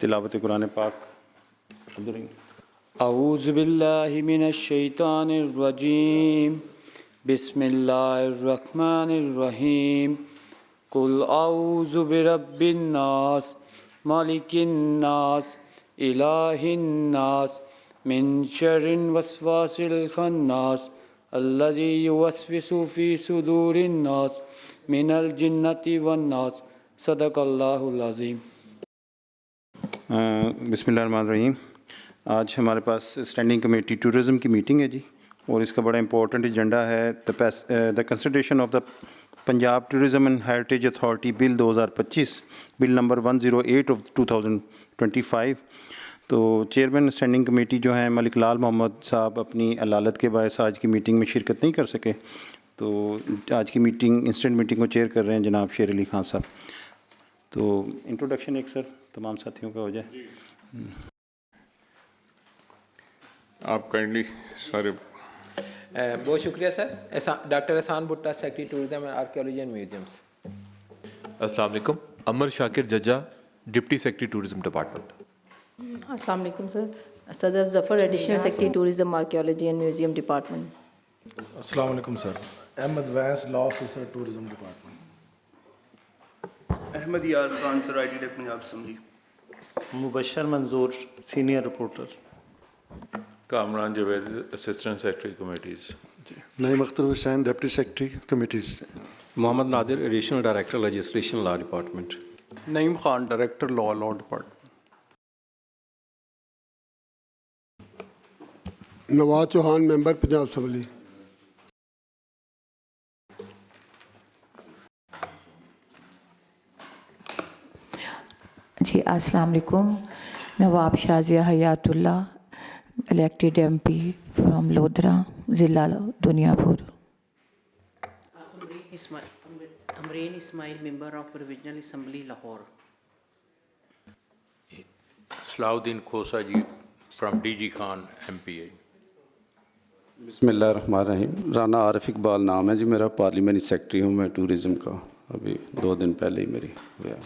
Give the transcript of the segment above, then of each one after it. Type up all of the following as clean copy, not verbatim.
तिलावत कुरान पाक। अऊज़ु बिल्लाहि मिनश शैतानिर रजीम बिस्मिल्लाहिर रहमानिर रहीम कुल अऊज़ु बिरब्बिन नास मालिकिन नास इलाहिन नास मिन शर्रिल वस्वासिल खन्नास अल्लज़ी युवस्विसु फ़ी सुदूरिन नास मिनल जिन्नति वन नास सदक़ल्लाहुल अज़ीम। बिस्मिल्लाहिर्रहमानिर्रहीम। आज हमारे पास स्टैंडिंग कमेटी टूरिज़म की मीटिंग है जी, और इसका बड़ा इंपॉर्टेंट एजेंडा है the consideration of the Punjab tourism and heritage authority bill 2025, bill number 108 of 2025। तो चेयरमैन स्टैंडिंग कमेटी जो हैं मलिक लाल मोहम्मद साहब अपनी अलालत के बायस आज की मीटिंग में शिरकत नहीं कर सके, तो आज की मीटिंग इंस्टेंट मीटिंग को चेयर कर रहे हैं जनाब शेर अली खान साहब। तो इंट्रोडक्शन एक सर तमाम साथियों का हो जाए। आप काइंडली सारे। बहुत शुक्रिया sir. Doctor Ehsan Bhutta, secretary tourism and archaeology and museums. अस्सलाम वालेकुम। Amar Shakir Jajja, deputy secretary tourism department. अस्सलाम वालेकुम sir. Sadar Zafar, additional secretary tourism archaeology and museum department. अस्सलाम वालेकुम sir. Ahmad Wais, law officer tourism department. Ahmad Yar Khan sir, IT dep Punjab assembly. Mubashar Manzoor, senior reporter. Kamran Javed, assistant secretary committees. Naeem Akhtar Hussain, deputy secretary committees. Mohammad Nadir, additional director legislation law department. Naeem Khan, director law department. Nawaz Chauhan, member Punjab assembly. जी अस्सलाम वालेकुम। Nawab Shazia Hayatullah, elected MP from Lodhran, ज़िला Duniyapur. Amreen Ismail, member of provincial assembly Lahore. Salahuddin Khosa ji from DG Khan MPA। बिस्मिल्लाहिर्रहमानिर्रहीम। राना आरिफ इकबाल नाम है जी मेरा, parliamentary secretary हूँ मैं टूरिज़म का। अभी 2 दिन पहले ही मेरी हुआ।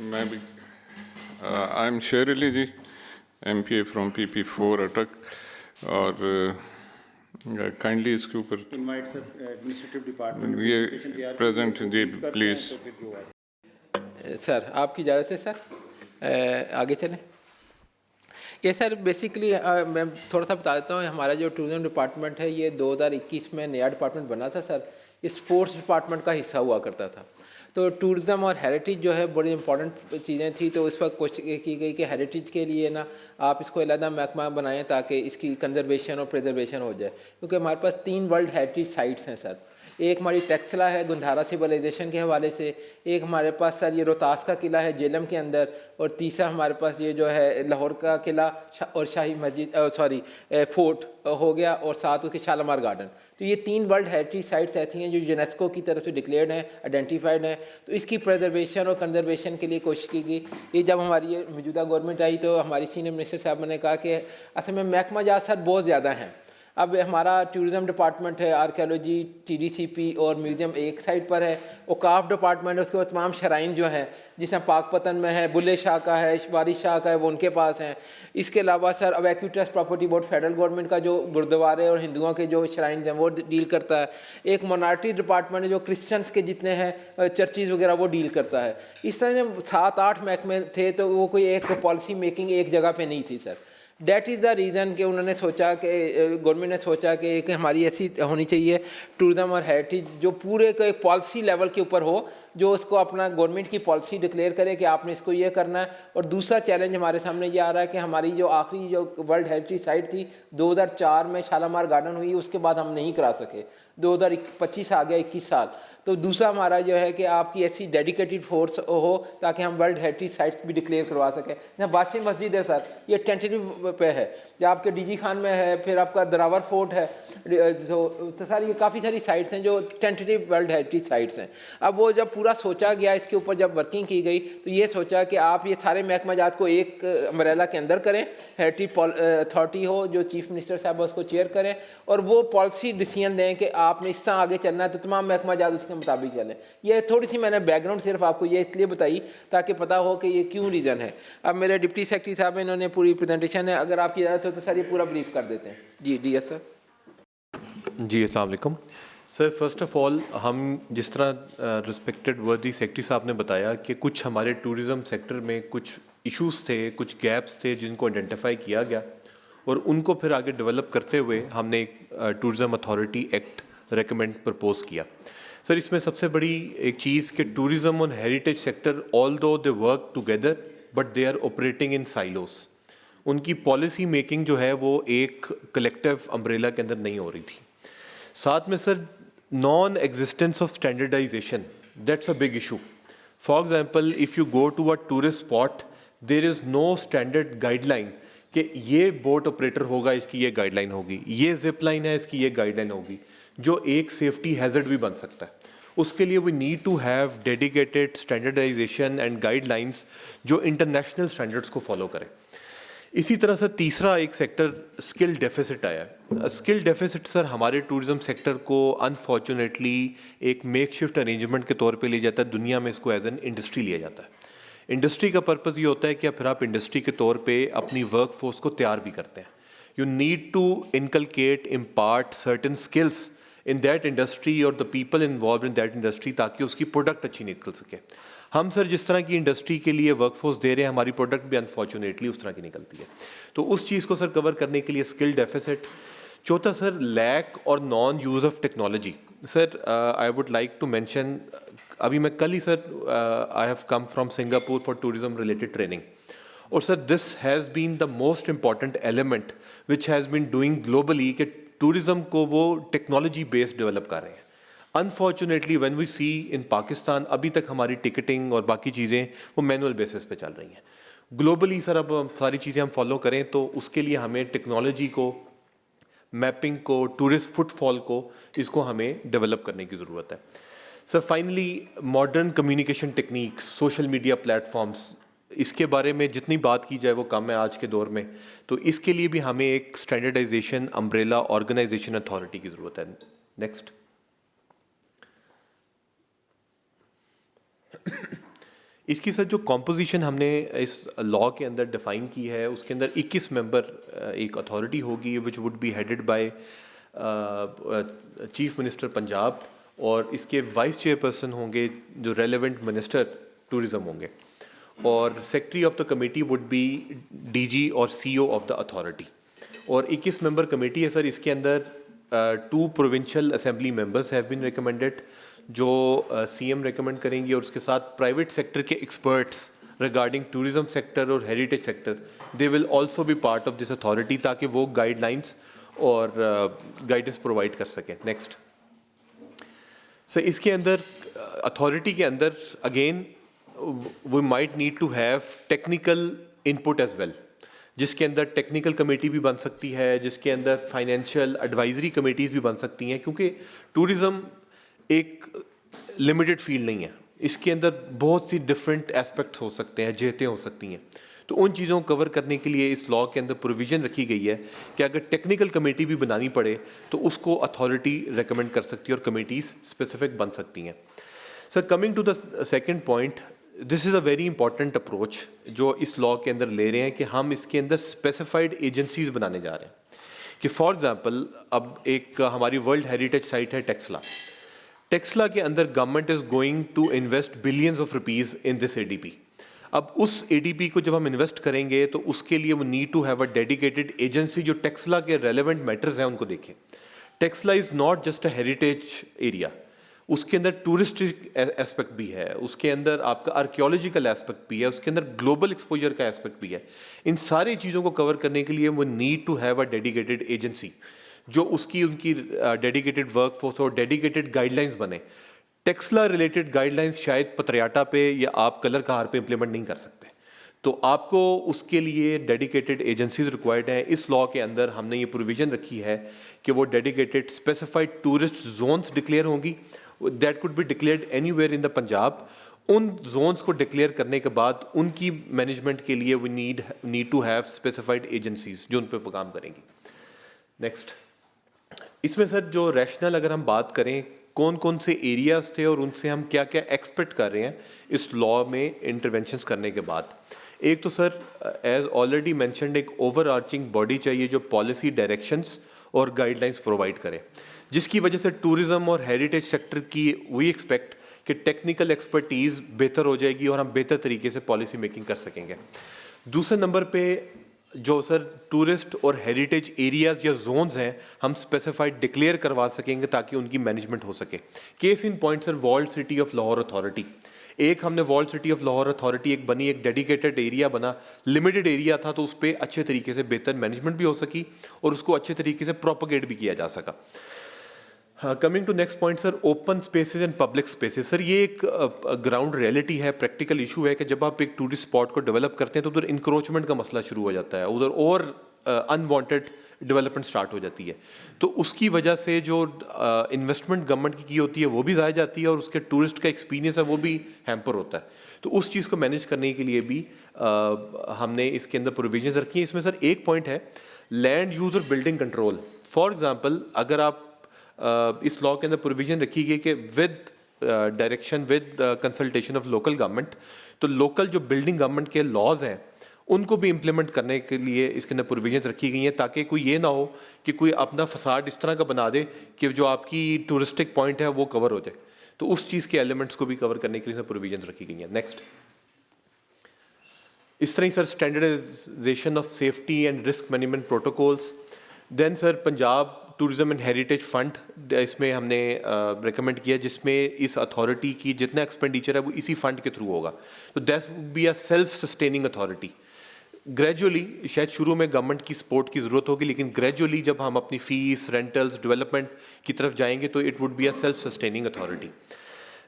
मैं भी आई एम शेर अली जी, MPA फ्रॉम PP4 अटक। और काइंडली इसके ऊपर एडमिनिस्ट्रेटिव डिपार्टमेंट ये प्रेजेंट जी प्लीज़। सर आपकी इजाज़त से सर आगे चलें। ये सर बेसिकली मैं थोड़ा सा बता देता हूँ। हमारा जो टूरिज्म डिपार्टमेंट है ये 2021 में नया डिपार्टमेंट बना था सर। ये स्पोर्ट्स डिपार्टमेंट का हिस्सा हुआ करता था। तो टूरिज़म और हेरिटेज जो है बड़ी इंपॉर्टेंट चीज़ें थी। तो इस वक्त कोशिश की गई कि हेरिटेज के लिए ना आप इसको अलग महकमा बनाएं ताकि इसकी कंजर्वेशन और प्रिजर्वेशन हो जाए। क्योंकि हमारे पास 3 वर्ल्ड हेरिटेज साइट्स हैं सर। एक हमारी टैक्सला है गुंधारा सिविलाइजेशन के हवाले से, एक हमारे पास सर ये रोहतास का किला है जेलम के अंदर, और तीसरा हमारे पास ये जो है लाहौर का किला और शाही मस्जिद फोर्ट हो गया, और साथ उसके शालामार गार्डन। तो ये 3 वर्ल्ड हेरिटेज साइट्स ऐसी हैं जो यूनेस्को की तरफ से डिक्लेयर्ड हैं, आइडेंटिफाइड हैं। तो इसकी प्रिजर्वेशन और कंजर्वेशन के लिए कोशिश की गई। ये जब हमारी ये मौजूदा गवर्नमेंट आई तो हमारी सीनियर मिनिस्टर साहब ने कहा कि असल में महकमा जात सर बहुत ज़्यादा हैं। अब हमारा टूरिज़म डिपार्टमेंट है, आर्कियोलॉजी, TDCP और म्यूज़ियम एक साइड पर है, औकाफ डिपार्टमेंट है, उसके बाद तमाम शराइन जो हैं जिसमें पाकपतन में है, बुल्ले शाह का है, वारिस शाह का है, वो उनके पास हैं। इसके अलावा sir evacuee trust property board federal government का जो गुरुद्वारे और हिंदुओं के जो शराइन हैं वो डील करता है। एक मोनार्टी डिपार्टमेंट है जो क्रिश्चियंस के जितने हैं चर्चिज़ वगैरह वो डील करता है। इस तरह जब 7-8 महकमे थे तो वो कोई एक पॉलिसी मेकिंग एक जगह पर नहीं थी sir. That is the reason कि उन्होंने सोचा कि गवर्नमेंट ने सोचा कि हमारी ऐसी होनी चाहिए टूरिज़म और हेरिटेज जो पूरे को एक पॉलिसी लेवल के ऊपर हो, जो उसको अपना गवर्नमेंट की पॉलिसी डिक्लेयर करे कि आपने इसको ये करना है। और दूसरा चैलेंज हमारे सामने ये आ रहा है कि हमारी जो आखिरी जो वर्ल्ड हेरिटेज साइट थी 2004 में शालामार गार्डन हुई, उसके बाद हम नहीं करा सके। 2025 आ गया, 21 साल। तो दूसरा हमारा जो है कि आपकी ऐसी डेडिकेटेड फोर्स हो ताकि हम वर्ल्ड हेरिटेज साइट्स भी डिक्लेयर करवा सकें। जहाँ बादशाही मस्जिद है सर, ये टेंटेटिव पे है, या आपके डीजी खान में है, फिर आपका दरावर फोर्ट है। तो सर ये काफ़ी सारी साइट्स हैं जो टेंटेटिव वर्ल्ड हेरिटेज साइट्स हैं। अब वो जब पूरा सोचा गया इसके ऊपर, जब वर्किंग की गई तो ये सोचा कि आप ये सारे महकमा जात को एक अम्ब्रेला के अंदर करें, हेरिटेज अथॉरिटी हो जो चीफ मिनिस्टर साहब उसको चेयर करें, और वो पॉलिसी डिसीजन दें कि आपने इस तरह आगे चलना है। तो तमाम महकमा जात उसके मुताबिक चलें। ये थोड़ी सी मैंने बैकग्राउंड सिर्फ आपको ये इसलिए बताई ताकि पता हो कि ये क्यों रीज़न है। अब मेरे डिप्टी सेक्रेटरी साहब इन्होंने पूरी प्रेजेंटेशन है, अगर आपकी इजाज़त हो तो सर ये पूरा ब्रीफ कर देते हैं। जी डी एस सर। जी अस्सलाम वालेकुम सर। फर्स्ट ऑफ ऑल हम जिस तरह रिस्पेक्टेड वर्दी सेक्रेटरी साहब ने बताया कि कुछ हमारे टूरिज़म सेक्टर में कुछ इश्यूज़ थे, कुछ गैप्स थे जिनको आइडेंटिफाई किया गया और उनको फिर आगे डेवलप करते हुए हमने एक tourism authority act recommend propose किया। सर इसमें सबसे बड़ी एक चीज़ कि टूरिज़म और heritage sector although they work together but they are operating in silos. उनकी पॉलिसी मेकिंग जो है वो एक कलेक्टिव अम्ब्रेला के अंदर नहीं हो रही थी। साथ में sir non existence of standardization, that's a big issue. For example if you go to a tourist spot there is no standard guideline कि ये बोट ऑपरेटर होगा इसकी ये गाइडलाइन होगी, ये जिप लाइन है इसकी ये गाइडलाइन होगी, जो एक सेफ्टी हैजर्ड भी बन सकता है। उसके लिए we need to have dedicated standardization and guidelines जो इंटरनेशनल स्टैंडर्ड्स को फॉलो करें। इसी तरह सर तीसरा एक सेक्टर स्किल डेफिसिट आया है। स्किल डेफिसिट सर हमारे टूरिज़म सेक्टर को अनफॉर्चुनेटली एक मेकशिफ्ट अरेंजमेंट के तौर पे लिया जाता है। दुनिया में इसको एज एन इंडस्ट्री लिया जाता है। इंडस्ट्री का पर्पज़ ये होता है कि फिर आप इंडस्ट्री के तौर पे अपनी वर्क फोर्स को तैयार भी करते हैं। You need to inculcate impart certain skills in that industry और the people involve in that industry ताकि उसकी प्रोडक्ट अच्छी निकल सके। हम सर जिस तरह की इंडस्ट्री के लिए वर्कफोर्स दे रहे हैं हमारी प्रोडक्ट भी अनफॉर्चुनेटली उस तरह की निकलती है। तो उस चीज़ को सर कवर करने के लिए स्किल डेफिसिट। चौथा सर लैक और non use of technology. Sir I would like to mention, अभी मैं कल ही sir I have come from Singapore for tourism related training और sir this has been the most important element which has been doing globally कि tourism को वो technology based develop कर रहे हैं। Unfortunately when we see in Pakistan अभी तक हमारी टिकटिंग और बाकी चीज़ें वो मैनुअल बेसिस पे चल रही हैं। ग्लोबली सर अब सारी चीज़ें हम फॉलो करें तो उसके लिए हमें टेक्नोलॉजी को, मैपिंग को, टूरिस्ट फुटफॉल को, इसको हमें डेवलप करने की ज़रूरत है। Sir finally modern communication techniques, social media platforms, इसके बारे में जितनी बात की जाए वो कम है आज के दौर में। तो इसके लिए भी हमें एक स्टैंडर्डाइजेशन अम्ब्रेला ऑर्गेनाइजेशन अथॉरिटी की ज़रूरत है। नेक्स्ट। इसकी सर जो कॉम्पोजिशन हमने इस लॉ के अंदर डिफ़ाइन की है उसके अंदर 21 मेंबर एक अथॉरिटी होगी which would be headed by chief minister Punjab और इसके वाइस चेयरपर्सन होंगे जो रेलेवेंट मिनिस्टर टूरिज़म होंगे और secretary of the committee would be DG और सीईओ ऑफ द अथॉरिटी। और 21 मेंबर कमेटी है सर। इसके अंदर 2 provincial assembly members have been recommended जो सीएम रेकमेंड करेंगी और उसके साथ प्राइवेट सेक्टर के एक्सपर्ट्स रिगार्डिंग टूरिज्म सेक्टर और heritage sector they will also be part of this authority ताकि वो गाइडलाइंस और गाइडेंस प्रोवाइड कर सकें। नेक्स्ट सर इसके अंदर अथॉरिटी के अंदर again we might need to have technical input as well, जिसके अंदर टेक्निकल कमेटी भी बन सकती है, जिसके अंदर फाइनेंशियल एडवाइजरी कमेटीज़ भी बन सकती हैं क्योंकि टूरिज़म एक लिमिटेड फील्ड नहीं है। इसके अंदर बहुत सी डिफरेंट एस्पेक्ट्स हो सकते हैं, जहतें हो सकती हैं। तो उन चीज़ों को कवर करने के लिए इस लॉ के अंदर प्रोविज़न रखी गई है कि अगर टेक्निकल कमेटी भी बनानी पड़े तो उसको अथॉरिटी रेकमेंड कर सकती है और कमेटीज़ स्पेसिफिक बन सकती हैं। Sir coming to the second point, this is a very important approach जो इस लॉ के अंदर ले रहे हैं कि हम इसके अंदर स्पेसिफाइड एजेंसीज़ बनाने जा रहे हैं कि फॉर एग्ज़ाम्पल अब एक हमारी वर्ल्ड हेरिटेज साइट है टेक्सला। टेक्सला के अंदर government is going to invest billions of rupees in this ADP. अब उस एडीपी को जब हम इन्वेस्ट करेंगे तो उसके लिए वो need to have a dedicated agency जो टेक्सला के रेलेवेंट मैटर्स हैं उनको देखे। Taxila is not just a heritage area, उसके अंदर टूरिस्टिक एस्पेक्ट भी है, उसके अंदर आपका आर्कियोलॉजिकल एस्पेक्ट भी है, उसके अंदर ग्लोबल एक्सपोजर का एस्पेक्ट भी है। इन सारी चीज़ों को कवर करने के लिए वो need to have a dedicated agency जो उनकी डेडिकेटेड वर्कफोर्स और डेडिकेटेड गाइडलाइंस बने। टेक्सला रिलेटेड गाइडलाइंस शायद पतरियाटा पे या आप कलर कहार पे इम्प्लीमेंट नहीं कर सकते, तो आपको उसके लिए डेडिकेटेड एजेंसीज रिक्वायर्ड हैं। इस लॉ के अंदर हमने ये प्रोविज़न रखी है कि वो dedicated specified tourist zones declare होंगी, that could be declared anywhere in the Punjab. उन जोन्स को डिक्लेयर करने के बाद उनकी मैनेजमेंट के लिए we need to have specified agencies जो उन पर काम करेंगी। नेक्स्ट, इसमें सर जो रैशनल अगर हम बात करें कौन कौन से एरियाज़ थे और उनसे हम क्या क्या एक्सपेक्ट कर रहे हैं इस लॉ में इंटरवेंशंस करने के बाद। एक तो सर एज ऑलरेडी मैंशनड एक ओवरआर्चिंग बॉडी चाहिए जो पॉलिसी डायरेक्शंस और गाइडलाइंस प्रोवाइड करे, जिसकी वजह से टूरिज़्म और हेरिटेज सेक्टर की वी एक्सपेक्ट कि टेक्निकल एक्सपर्टीज़ बेहतर हो जाएगी और हम बेहतर तरीके से पॉलिसी मेकिंग कर सकेंगे। दूसरे नंबर पे जो सर टूरिस्ट और हेरिटेज एरियाज़ या जोन्स हैं हम स्पेसिफाइड डिक्लेयर करवा सकेंगे ताकि उनकी मैनेजमेंट हो सके। Case in point sir walled city of Lahore authority, एक हमने walled city of Lahore authority एक बनी, एक डेडिकेटेड एरिया बना, लिमिटेड एरिया था तो उस पर अच्छे तरीके से बेहतर मैनेजमेंट भी हो सकी और उसको अच्छे तरीके से प्रोपोगेट भी किया जा सका। Coming to next point sir, open spaces and public spaces. Sir ये एक ग्राउंड रियलिटी है, प्रैक्टिकल इशू है कि जब आप एक टूरिस्ट स्पॉट को डेवलप करते हैं तो उधर इंक्रोचमेंट का मसला शुरू हो जाता है, उधर और अनवांटेड डेवलपमेंट स्टार्ट हो जाती है। तो उसकी वजह से जो इन्वेस्टमेंट गवर्नमेंट की होती है वो भी ज़ाया जाती है और उसके टूरिस्ट का एक्सपीरियंस है वो भी हैम्पर होता है। तो उस चीज़ को मैनेज करने के लिए भी हमने इसके अंदर प्रोविजंस रखी हैं। इसमें सर एक पॉइंट है लैंड यूज और बिल्डिंग कंट्रोल। फॉर एग्जांपल अगर आप इस लॉ के अंदर प्रोविजन रखी गई कि with direction with consultation of local government, तो लोकल जो बिल्डिंग गवर्नमेंट के लॉज हैं उनको भी इम्प्लीमेंट करने के लिए इसके अंदर प्रोविजंस रखी गई हैं ताकि कोई ये ना हो कि कोई अपना फसाड इस तरह का बना दे कि जो आपकी टूरिस्टिक पॉइंट है वो कवर हो जाए। तो उस चीज़ के एलिमेंट्स को भी कवर करने के लिए प्रोविजंस रखी गई हैं। नेक्स्ट, इस तरह ही sir standardisation of safety and risk management protocols. Then sir Punjab tourism and heritage fund इसमें हमने रिकमेंड किया जिसमें इस अथॉरिटी की जितना एक्सपेंडिचर है वो इसी फंड के थ्रू होगा। तो that would be a self sustaining authority. Gradually शायद शुरू में गवर्नमेंट की सपोर्ट की ज़रूरत होगी, लेकिन ग्रेजुअली जब हम अपनी फीस रेंटल्स डेवलपमेंट की तरफ जाएंगे तो it would be a self sustaining authority.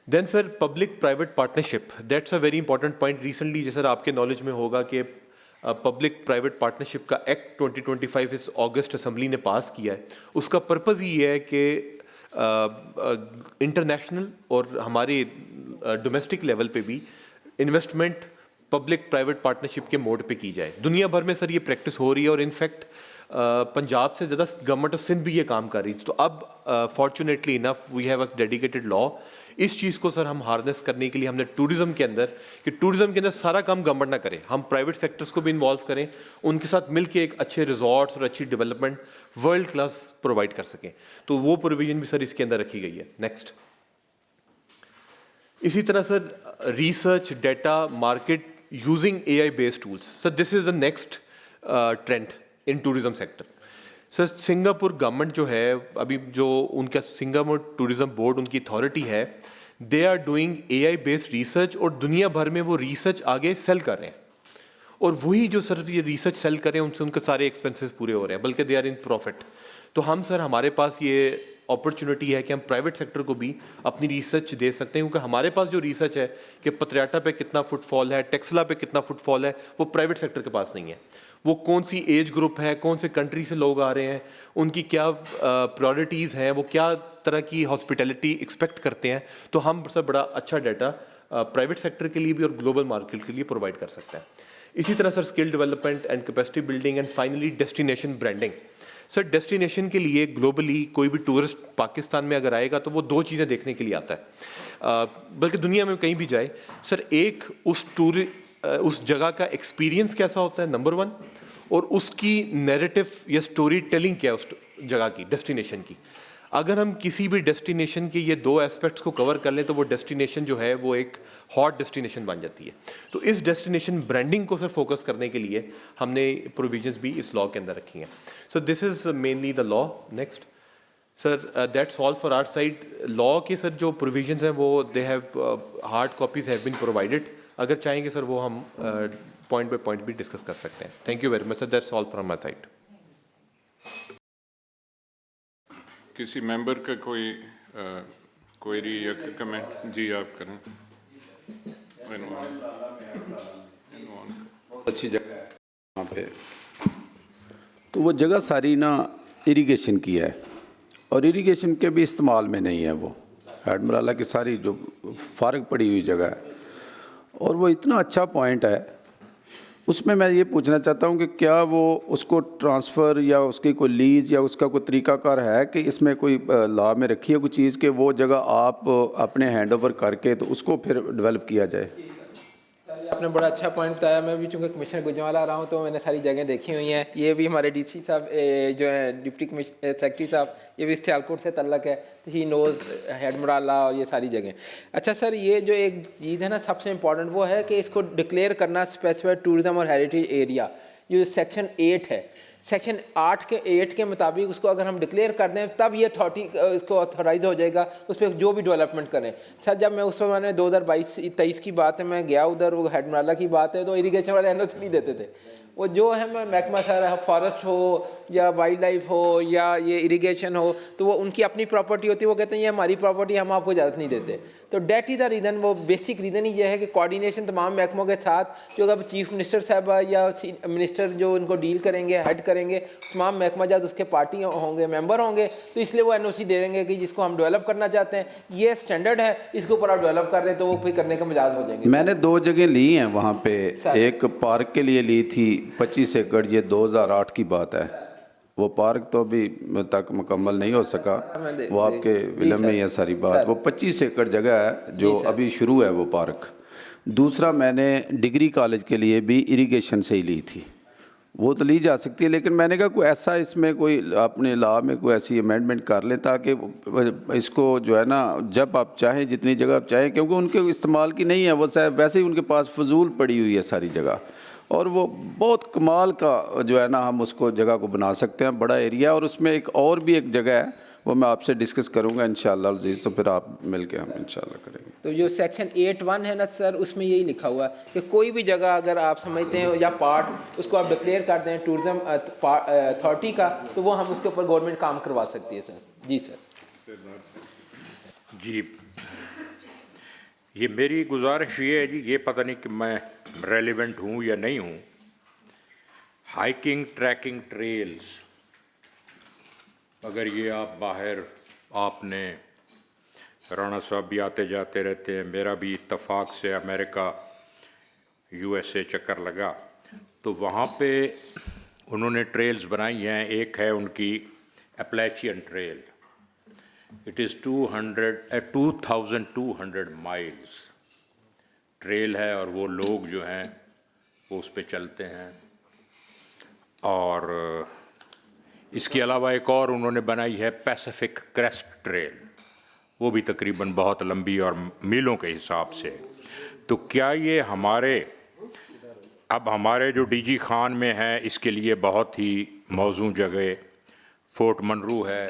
Then sir public private partnership, that's a very important point. Recently जैसे आपके नॉलेज में होगा कि पब्लिक प्राइवेट पार्टनरशिप का एक्ट 2025 इस अगस्त असम्बली ने पास किया है। उसका पर्पज़ ये है कि इंटरनेशनल और हमारे डोमेस्टिक लेवल पे भी इन्वेस्टमेंट पब्लिक प्राइवेट पार्टनरशिप के मोड पे की जाए। दुनिया भर में सर ये प्रैक्टिस हो रही है और इनफैक्ट पंजाब से ज़्यादा गवर्नमेंट ऑफ सिंध भी ये काम कर रही थी। तो अब fortunately enough we have a dedicated law. इस चीज़ को सर हम हार्नेस करने के लिए हमने टूरिज़्म के अंदर सारा काम गवर्नमेंट ना करे, हम प्राइवेट सेक्टर्स को भी इन्वॉल्व करें, उनके साथ मिलकर एक अच्छे रिजॉर्ट्स और अच्छी डेवलपमेंट वर्ल्ड क्लास प्रोवाइड कर सकें। तो वो प्रोविजन भी सर इसके अंदर रखी गई है। नेक्स्ट, इसी तरह sir research data market using AI based tools. Sir this is the next trend in tourism sector. Sir Singapore government जो है अभी जो उनका सिंगापुर टूरिज्म बोर्ड उनकी अथॉरिटी है, they are doing AI based research और दुनिया भर में वो रिसर्च आगे सेल कर रहे हैं और वही जो सर ये रिसर्च सेल कर रहे हैं उनसे उनके सारे एक्सपेंसेस पूरे हो रहे हैं, बल्कि दे आर इन प्रॉफिट। तो हम सर हमारे पास ये अपॉर्चुनिटी है कि हम प्राइवेट सेक्टर को भी अपनी रिसर्च दे सकते हैं, क्योंकि हमारे पास जो रिसर्च है कि पतरियाटा पे कितना फुटफॉल है, टेक्सला पे कितना फुटफॉल है, वो प्राइवेट सेक्टर के पास नहीं है। वो कौन सी एज ग्रुप है, कौन से कंट्री से लोग आ रहे हैं, उनकी क्या प्रायोरिटीज़ हैं, वो क्या तरह की हॉस्पिटैलिटी एक्सपेक्ट करते हैं। तो हम सब बड़ा अच्छा डाटा प्राइवेट सेक्टर के लिए भी और ग्लोबल मार्केट के लिए प्रोवाइड कर सकते हैं। इसी तरह sir skill development and capacity building and finally destination branding. Sir destination के लिए ग्लोबली कोई भी टूरिस्ट पाकिस्तान में अगर आएगा तो वो दो चीज़ें देखने के लिए आता है, बल्कि दुनिया में कहीं भी जाए सर, एक उस जगह का एक्सपीरियंस कैसा होता है नंबर 1, और उसकी नैरेटिव या स्टोरी टेलिंग क्या है उस जगह की डेस्टिनेशन की। अगर हम किसी भी डेस्टिनेशन के ये दो एस्पेक्ट्स को कवर कर लें तो वो डेस्टिनेशन जो है वो एक हॉट डेस्टिनेशन बन जाती है। तो इस डेस्टिनेशन ब्रांडिंग को सर फोकस करने के लिए हमने प्रोविजंस भी इस लॉ के अंदर रखी हैं। So this is mainly the law. Next sir that's all for our side. Law के सर जो प्रोविजंस हैं वो they have hard copies have been provided. अगर चाहेंगे सर वो हम पॉइंट बाय पॉइंट भी डिस्कस कर सकते हैं। Thank you very much sir, that's all from my side. किसी मेंबर का कोई क्वेरी या कमेंट? जी आप करें। बहुत अच्छी जगह है वहाँ पे, तो वो जगह सारी ना इरिगेशन की है और इरिगेशन के भी इस्तेमाल में नहीं है। वो हेडमराला की सारी जो फारग पड़ी हुई जगह है और वो इतना अच्छा पॉइंट है उसमें मैं ये पूछना चाहता हूँ कि क्या वो उसको ट्रांसफ़र या उसकी कोई लीज़ या उसका कोई तरीकाकार है कि इसमें कोई लॉ में रखी है कोई चीज़ कि वो जगह आप अपने हैंड ओवर करके तो उसको फिर डेवलप किया जाए? आपने बड़ा अच्छा पॉइंट बताया। मैं भी चूँकि कमिश्नर गुजरावाला आ रहा हूँ तो मैंने सारी जगह देखी हुई हैं। ये भी हमारे डीसी साहब जो हैं डिप्टी सेक्रेटरी साहब, ये भी सियालकोट से तल्लक है, तो ही नोज़ हेडमराला और ये सारी जगह। अच्छा सर, ये जो एक चीज़ है ना सबसे इम्पॉर्टेंट, वो है कि इसको डिक्लेयर करना स्पेसिफाइड टूरिज़म और हेरिटेज एरिया, जो सेक्शन 8 है। सेक्शन 8 के मुताबिक उसको अगर हम डिक्लेयर कर दें तब ये अथॉरिटी इसको ऑथोराइज हो जाएगा उस पर जो भी डेवलपमेंट करें। सर जब मैं उस समय मैंने 2022-23 की बात है, मैं गया उधर, वो हेडमराला की बात है, तो इरीगेशन वाले एनओसी नहीं देते थे। वो जो है मैं महकमा सर फॉरेस्ट हो या वाइल्ड लाइफ हो या ये इरीगेशन हो, तो वो उनकी अपनी प्रॉपर्टी होती है, वो कहते हैं ये हमारी प्रॉपर्टी, हम आपको इजाज़त नहीं देते। तो डेट इज़ द रीज़न, वो बेसिक रीज़न ही ये है कि कोऑर्डिनेशन तमाम महकमों के साथ, जो अब चीफ मिनिस्टर साहब या मिनिस्टर जो उनको डील करेंगे, हेड करेंगे, तमाम महकमा जात उसके पार्टी होंगे, मेंबर होंगे, तो इसलिए वो एनओसी दे देंगे कि जिसको हम डेवलप करना चाहते हैं ये स्टैंडर्ड है, इसके ऊपर आप डेवलप कर दें तो वो फिर करने का मिजाज हो जाएंगे। मैंने 2 जगह ली हैं वहाँ पे, एक पार्क के लिए ली थी 25 एकड़, ये 2008 की बात है। वो पार्क तो अभी तक मुकम्मल नहीं हो सका, वो आपके विलम में ही है सारी बात। वो 25 एकड़ जगह है जो अभी शुरू है वो पार्क। दूसरा मैंने डिग्री कॉलेज के लिए भी इरिगेशन से ही ली थी, वो तो ली जा सकती है, लेकिन मैंने कहा कोई ऐसा इसमें कोई अपने लॉ में कोई ऐसी अमेंडमेंट कर लें ताकि इसको जो है ना जब आप चाहें जितनी जगह आप चाहें, क्योंकि उनके इस्तेमाल की नहीं है वो, शायद वैसे ही उनके पास फजूल पड़ी हुई है सारी जगह, और वो बहुत कमाल का जो है ना हम उसको जगह को बना सकते हैं, बड़ा एरिया। और उसमें एक और भी एक जगह है, वो मैं आपसे डिस्कस करूंगा इंशाअल्लाह अज़ीज़, तो फिर आप मिलके हम इंशाअल्लाह करेंगे। तो जो सेक्शन 8(1) है ना सर, उसमें यही लिखा हुआ है कि कोई भी जगह अगर आप समझते हैं या पार्ट उसको आप डिक्लेयर कर दें टूरिज़म अथॉरिटी का, तो वो हम उसके ऊपर गवर्नमेंट काम करवा सकती है सर। जी सर। जी, ये मेरी गुजारिश ये है जी, ये पता नहीं कि मैं रेलिवेंट हूँ या नहीं हूँ, हाइकिंग ट्रैकिंग ट्रेल्स, अगर ये आप बाहर, आपने राणा साहब भी आते जाते रहते हैं, मेरा भी इत्तफाक से अमेरिका USA चक्कर लगा, तो वहाँ पे उन्होंने ट्रेल्स बनाई हैं। एक है उनकी Appalachian trail, it is 2200 miles trail है, और वो लोग जो हैं वो उस पे चलते हैं। और इसके अलावा एक और उन्होंने बनाई है पैसिफिक क्रेस्ट ट्रेल, वो भी तकरीबन बहुत लंबी और मीलों के हिसाब से। तो क्या ये हमारे जो DG खान में है, इसके लिए बहुत ही मौजू जगह फोर्ट मनरू है,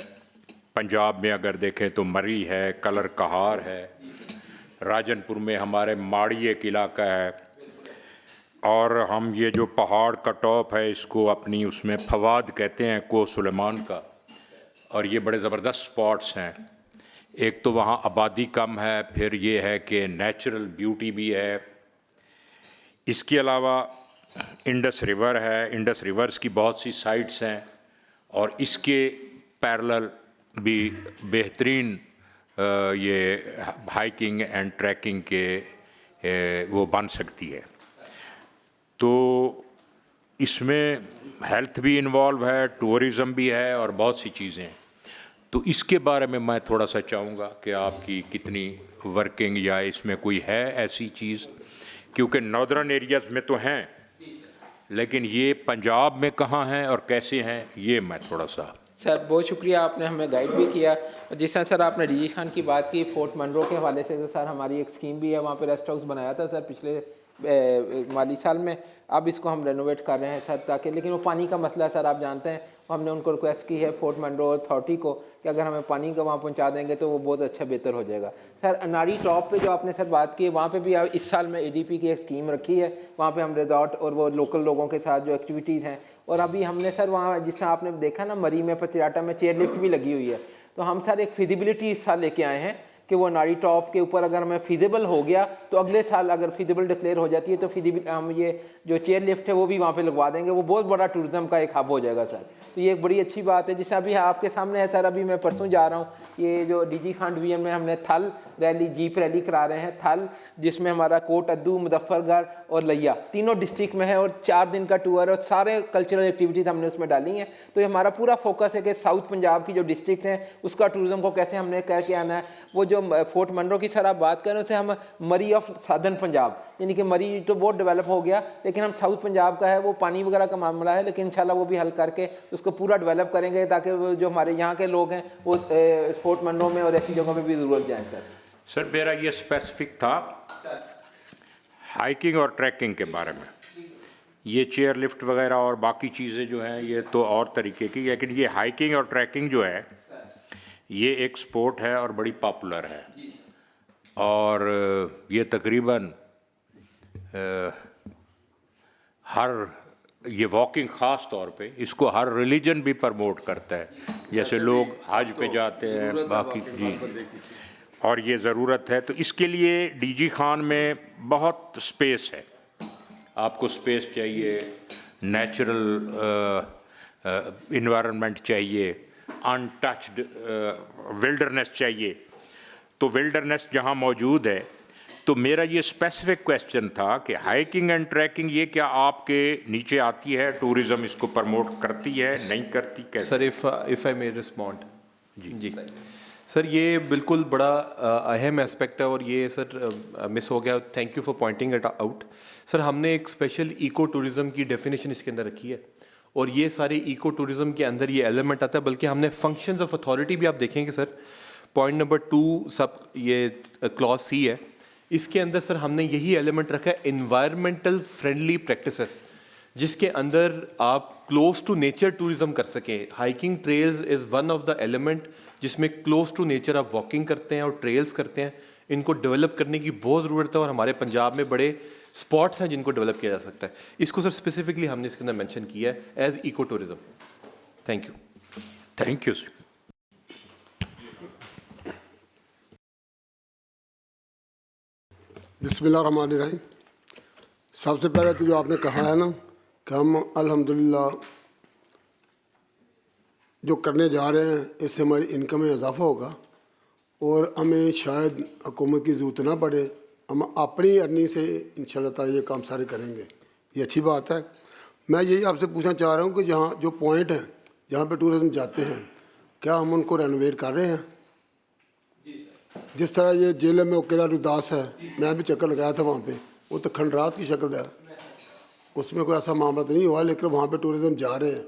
पंजाब में अगर देखें तो मरी है, कलर कहार है, राजनपुर में हमारे माड़ी एक इलाका है, और हम ये जो पहाड़ का टॉप है इसको अपनी उसमें फवाद कहते हैं, को सुलेमान का, और ये बड़े ज़बरदस्त स्पॉट्स हैं। एक तो वहाँ आबादी कम है, फिर ये है कि नेचुरल ब्यूटी भी है। इसके अलावा इंडस रिवर है, इंडस रिवर्स की बहुत सी साइट्स हैं, और इसके पैरेलल भी बेहतरीन ये हाइकिंग एंड ट्रैकिंग के वो बन सकती है। तो इसमें हेल्थ भी इन्वॉल्व है, टूरिज़म भी है, और बहुत सी चीज़ें हैं। तो इसके बारे में मैं थोड़ा सा चाहूँगा कि आपकी कितनी वर्किंग या इसमें कोई है ऐसी चीज़, क्योंकि नॉर्दर्न एरियाज़ में तो हैं, लेकिन ये पंजाब में कहाँ हैं और कैसे हैं, ये मैं थोड़ा सा। सर बहुत शुक्रिया, आपने हमें गाइड भी किया। जिस तरह सर आपने DG खान की बात की, फोर्ट मनरो के हवाले से, तो सर हमारी एक स्कीम भी है, वहाँ पे रेस्ट हाउस बनाया था सर पिछले माली साल में। अब इसको हम रेनोवेट कर रहे हैं सर, ताकि, लेकिन वो पानी का मसला है सर, आप जानते हैं। हमने उनको रिक्वेस्ट की है फोर्ट मनरो अथॉरिटी को कि अगर हमें पानी का वहाँ पहुँचा देंगे तो वो बहुत अच्छा बेहतर हो जाएगा। सर अनाड़ी टॉप पे जो आपने सर बात की, वहाँ पे भी इस साल में ADP की एक स्कीम रखी है, वहाँ पे हम रिजॉर्ट और वो लोकल लोगों के साथ जो एक्टिविटीज़ हैं, और अभी हमने सर वहाँ जिस तरह आपने देखा ना मरी में पतियाटा में चेयर लिफ्ट भी लगी हुई है, तो हम सर एक फिजिबिलिटी इस साल लेके आए हैं कि वो नाड़ी टॉप के ऊपर अगर हमें फिजिबल हो गया तो अगले साल अगर फिजिबल डिक्लेयर हो जाती है तो फिजिबल हम ये जो चेयर लिफ्ट है वो भी वहाँ पे लगवा देंगे, वो बहुत बड़ा टूरिज़्म का एक हब हो जाएगा सर। तो ये एक बड़ी अच्छी बात है। जिससे अभी आपके सामने है सर, अभी मैं परसों जा रहा हूँ, ये जो DG खान डिवीजन में हमने थल रैली, जीप रैली करा रहे हैं। थल जिसमें हमारा कोट अद्दू, मुजफ्फरगढ़ और लिया तीनों डिस्ट्रिक्ट में है और 4 दिन का टूर और सारे कल्चरल एक्टिविटीज़ हमने उसमें डाली हैं। तो ये हमारा पूरा फोकस है कि साउथ पंजाब की जो डिस्ट्रिक्ट हैं उसका टूरिज़्म को कैसे हमने करके आना है। वो जो फोर्ट मनरो की सर आप बात करें उसे हम मरी ऑफ साधन पंजाब, यानी कि मरी तो बहुत डेवलप हो गया लेकिन हम साउथ पंजाब का है वो पानी वगैरह का मामला है, लेकिन इंशाल्लाह वो भी हल करके उसको पूरा डेवलप करेंगे ताकि जो हमारे यहाँ के लोग हैं वो फोर्ट मनरो में और ऐसी जगहों पे भी ज़रूर जाएं। सर मेरा ये स्पेसिफिक था हाइकिंग और ट्रैकिंग के बारे में। ये चेयर लिफ्ट वगैरह और बाकी चीज़ें जो हैं ये तो और तरीके की, लेकिन ये हाइकिंग और ट्रैकिंग जो है ये एक स्पोर्ट है और बड़ी पॉपुलर है और ये तकरीबन हर ये वॉकिंग ख़ास तौर पे इसको हर रिलीजन भी प्रमोट करता है, जैसे लोग हज पे जाते हैं बाकी जी, और ये ज़रूरत है। तो इसके लिए डीजी खान में बहुत स्पेस है, आपको स्पेस चाहिए, नेचुरल इन्वायरमेंट चाहिए, अनटच्ड विल्डरनेस चाहिए। तो विल्डरनेस जहाँ मौजूद है, तो मेरा ये स्पेसिफिक क्वेश्चन था कि हाइकिंग एंड ट्रैकिंग ये क्या आपके नीचे आती है, टूरिज़्म इसको प्रमोट करती है नहीं करती, कैसे? Sir if I may respond जी सर, ये बिल्कुल बड़ा अहम एस्पेक्ट है और ये सर मिस हो गया, thank you for pointing it out. Sir हमने एक स्पेशल इको टूरिज़्म की डेफिनेशन इसके अंदर रखी है और ये सारे इको टूरिज़्म के अंदर ये एलिमेंट आता है, बल्कि हमने फंक्शंस ऑफ अथॉरिटी भी आप देखेंगे सर, पॉइंट नंबर 2 सब ये क्लॉज सी है, इसके अंदर सर हमने यही एलिमेंट रखा है इन्वायरमेंटल फ्रेंडली प्रैक्टिसेस, जिसके अंदर आप क्लोज टू नेचर टूरिज्म कर सकें। Hiking trails is one of the element जिसमें क्लोज टू नेचर आप वॉकिंग करते हैं और ट्रेल्स करते हैं। इनको डेवलप करने की बहुत ज़रूरत है और हमारे पंजाब में बड़े स्पॉट्स हैं जिनको डेवलप किया जा सकता है। इसको सर स्पेसिफिकली हमने इसके अंदर मेंशन किया है as eco tourism. Thank you. Thank you sir. बिस्मिल्लाहिर्रहमानिर्रहीम। सबसे पहले तो जो आपने कहा है ना कि हम अल्हम्दुलिल्लाह जो करने जा रहे हैं इससे हमारी इनकम में इजाफा होगा और हमें शायद हुकूमत की ज़रूरत ना पड़े, हम अपनी अर्निंग से इंशाल्लाह ताला ये काम सारे करेंगे, ये अच्छी बात है। मैं यही आपसे पूछना चाह रहा हूँ कि जहाँ जो पॉइंट हैं जहाँ पे टूरिज्म जाते हैं, क्या हम उनको रेनोवेट कर रहे हैं? जिस तरह ये जेल में किला रुदास है, मैं भी चक्कर लगाया था वहाँ पे, वो तो खंडरात की शक्ल है, उसमें कोई ऐसा मामला तो नहीं हुआ, लेकिन वहाँ पे टूरिज्म जा रहे हैं।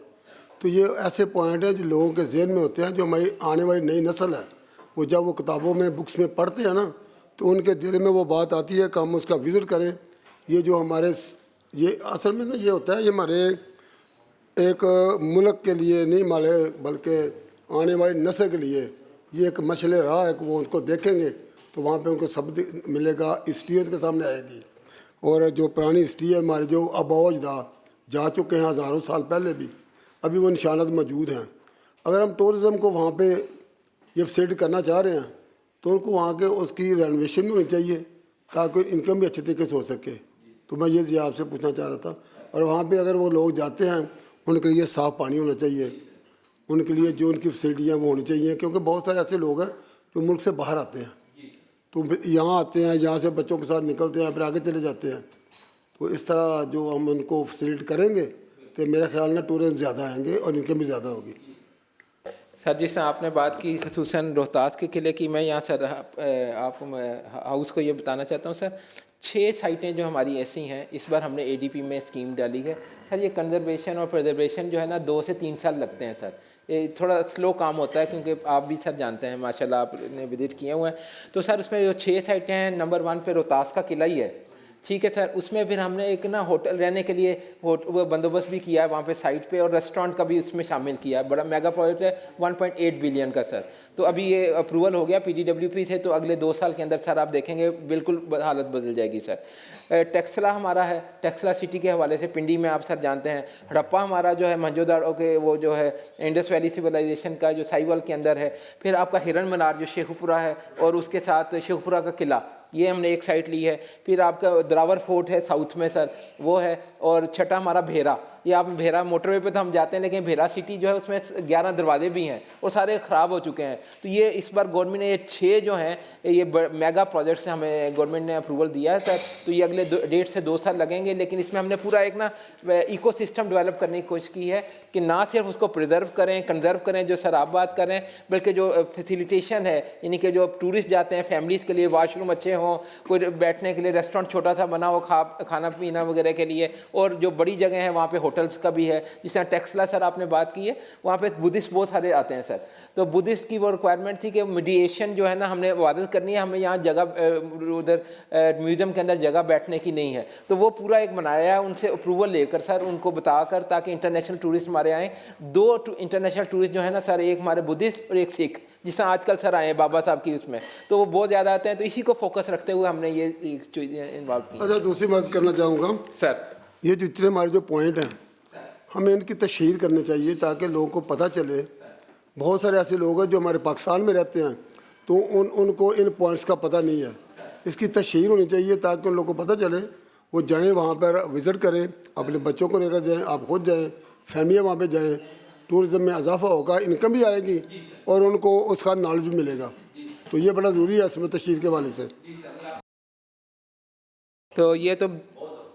तो ये ऐसे पॉइंट हैं जो लोगों के जहन में होते हैं, जो हमारी आने वाली नई नस्ल है वो जब वो किताबों में बुक्स में पढ़ते हैं ना तो उनके दिल में वो बात आती है कि हम उसका विज़िट करें। ये जो हमारे ये असल में ना ये होता है, ये हमारे एक मुल्क के लिए नहीं माले बल्कि आने वाली नस्ल के लिए ये एक मशले राह है कि वो उनको देखेंगे तो वहाँ पे उनको सब मिलेगा, हिस्ट्री उनके सामने आएगी। और जो पुरानी हिस्ट्री है हमारे जो आबाओ अजदाद जा चुके हैं हज़ारों साल पहले भी, अभी वो निशानात मौजूद हैं। अगर हम टूरिज़म को वहाँ पे ये फैसिलिटी करना चाह रहे हैं तो उनको वहाँ के उसकी रेनोवेशन भी होनी चाहिए ताकि इनकम भी अच्छे तरीके से हो सके। तो मैं ये आपसे पूछना चाह रहा था। और वहाँ पे अगर वो लोग जाते हैं उनके लिए साफ़ पानी होना चाहिए, उनके लिए जो उनकी फैसिलिटियाँ वो होनी चाहिए, क्योंकि बहुत सारे ऐसे लोग हैं जो मुल्क से बाहर आते हैं तो यहाँ आते हैं, यहाँ से बच्चों के साथ निकलते हैं, फिर आगे चले जाते हैं। तो इस तरह जो हम उनको फैसिलिटी करेंगे तो मेरा ख्याल में टूरिज्म ज़्यादा आएंगे और इनकम भी ज़्यादा होगी। सर जिस आपने बात की खसूसन रोहतास के किले की, मैं यहाँ सर आप हाउस को ये बताना चाहता हूँ सर, 6 साइटें जो हमारी ऐसी हैं इस बार हमने एडीपी में स्कीम डाली है सर। ये कंजर्वेशन और प्रिजर्वेशन जो है ना 2 से 3 साल लगते हैं सर, ये थोड़ा स्लो काम होता है क्योंकि आप भी सर जानते हैं माशाल्लाह आपने विजिट किए हुए हैं। तो सर उसमें जो 6 साइटें हैं, नंबर 1 पे रोहतास का किला ही है, ठीक है सर। उसमें फिर हमने एक ना होटल रहने के लिए वो बंदोबस्त भी किया है वहाँ पे साइट पे, और रेस्टोरेंट का भी उसमें शामिल किया है। बड़ा मेगा प्रोजेक्ट है 1.8 बिलियन का सर। तो अभी ये अप्रूवल हो गया PGWP से, तो अगले 2 साल के अंदर सर आप देखेंगे बिल्कुल हालत बदल जाएगी सर। टेक्सला हमारा है, टेक्सला सिटी के हवाले से पिंडी में आप सर जानते हैं। हड़प्पा हमारा जो है मंजोदाड़ो के वो जो है इंडस वैली सिविलाइजेशन का जो साहिवाल के अंदर है। फिर आपका हिरन मनार जो शेखपुरा है और उसके साथ शेखपुरा का किला, ये हमने एक साइट ली है। फिर आपका द्रावर फोर्ट है साउथ में सर, वो है। और छठा हमारा भेरा, या आप भेरा मोटरवे पे तो हम जाते हैं, लेकिन भेरा सिटी जो है उसमें 11 दरवाजे भी हैं और सारे ख़राब हो चुके हैं। तो ये इस बार गवर्नमेंट ने ये 6 जो हैं ये मेगा प्रोजेक्ट से हमें गवर्नमेंट ने अप्रूवल दिया है सर। तो ये अगले 1.5 से 2 साल लगेंगे, लेकिन इसमें हमने पूरा एक ना इकोसिस्टम डेवलप करने की कोशिश की है कि ना सिर्फ उसको प्रिजर्व करें, कंजर्व करें, जो सर आप बात करें, बल्कि जो फैसिलिटेशन है, यानी कि जो टूरिस्ट जाते हैं फैमिलीज़ के लिए वाशरूम अच्छे हों, कोई बैठने के लिए रेस्टोरेंट छोटा सा बना हो खाना पीना वगैरह के लिए, और जो बड़ी जगह है वहाँ पे होटल्स का भी है। जिस तरह टेक्सला सर आपने बात की है, वहाँ पे बुद्धिस्ट बहुत सारे आते हैं सर। तो बुद्धिस्ट की वो रिक्वायरमेंट थी कि मीडिएशन जो है ना हमने वादत करनी है, हमें यहाँ जगह उधर म्यूज़ियम के अंदर जगह बैठने की नहीं है। तो वो पूरा एक बनाया है उनसे अप्रूवल लेकर सर, उनको बताकर, ताकि इंटरनेशनल टूरिस्ट हमारे आएँ। 2 इंटरनेशनल टूरिस्ट जो है ना सर, एक हमारे बुद्धिस्ट और एक सिख, जिस तरह आजकल सर आए हैं बाबा साहब की उसमें, तो वो बहुत ज़्यादा आते हैं। तो इसी को फोकस रखते हुए हमने ये चीज़ें इन्वॉल्व की। अच्छा, दूसरी बात करना चाहूँगा सर, ये जितने हमारे जो पॉइंट हैं हमें इनकी तशहीर करनी चाहिए ताकि लोगों को पता चले। बहुत सारे ऐसे लोग हैं जो हमारे पाकिस्तान में रहते हैं तो उनको इन पॉइंट्स का पता नहीं है। इसकी तशहीर होनी चाहिए ताकि उन लोगों को पता चले, वो जाएँ वहाँ पर विज़िट करें, अपने बच्चों को लेकर जाएँ, आप खुद जाएँ, फैमिलियाँ वहाँ पर जाएँ। टूरिज़्म में इजाफा होगा, इनकम भी आएगी और उनको उसका नॉलेज भी मिलेगा। तो ये बड़ा ज़रूरी है इसमें तशहीर के हवाले से। तो ये तो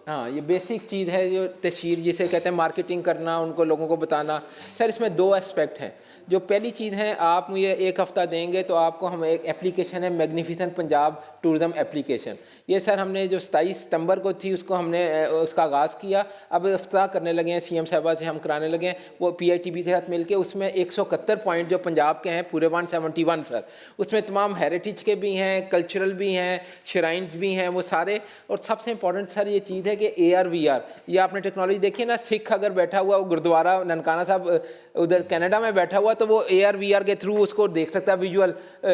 हाँ, ये बेसिक चीज़ है जो तशहीर जिसे कहते हैं, मार्केटिंग करना, उनको लोगों को बताना। सर इसमें 2 एस्पेक्ट हैं। जो पहली चीज़ है, आप मुझे 1 हफ़्ता देंगे तो आपको हम एक एप्लीकेशन है मैग्निफिसेंट पंजाब टूरिज़म एप्लीकेशन, ये सर हमने जो 27 सितंबर को थी उसको हमने उसका आगाज़ किया। अब इफ्ताह करने लगे हैं, CM साहबा से हम कराने लगे हैं, वो PITB के साथ मिलके। उसमें 171 पॉइंट जो पंजाब के हैं पूरे 171 सर, उसमें तमाम हेरिटेज के भी हैं, कल्चरल भी हैं, श्राइन्स भी हैं, वो सारे। और सबसे इंपॉर्टेंट सर ये चीज़ है कि AR VR, ये आपने टेक्नोलॉजी देखी है ना, सिख अगर बैठा हुआ वो गुरुद्वारा ननकाना साहब उधर कनाडा में बैठा हुआ तो वो AR VR के थ्रू उसको देख सकता है,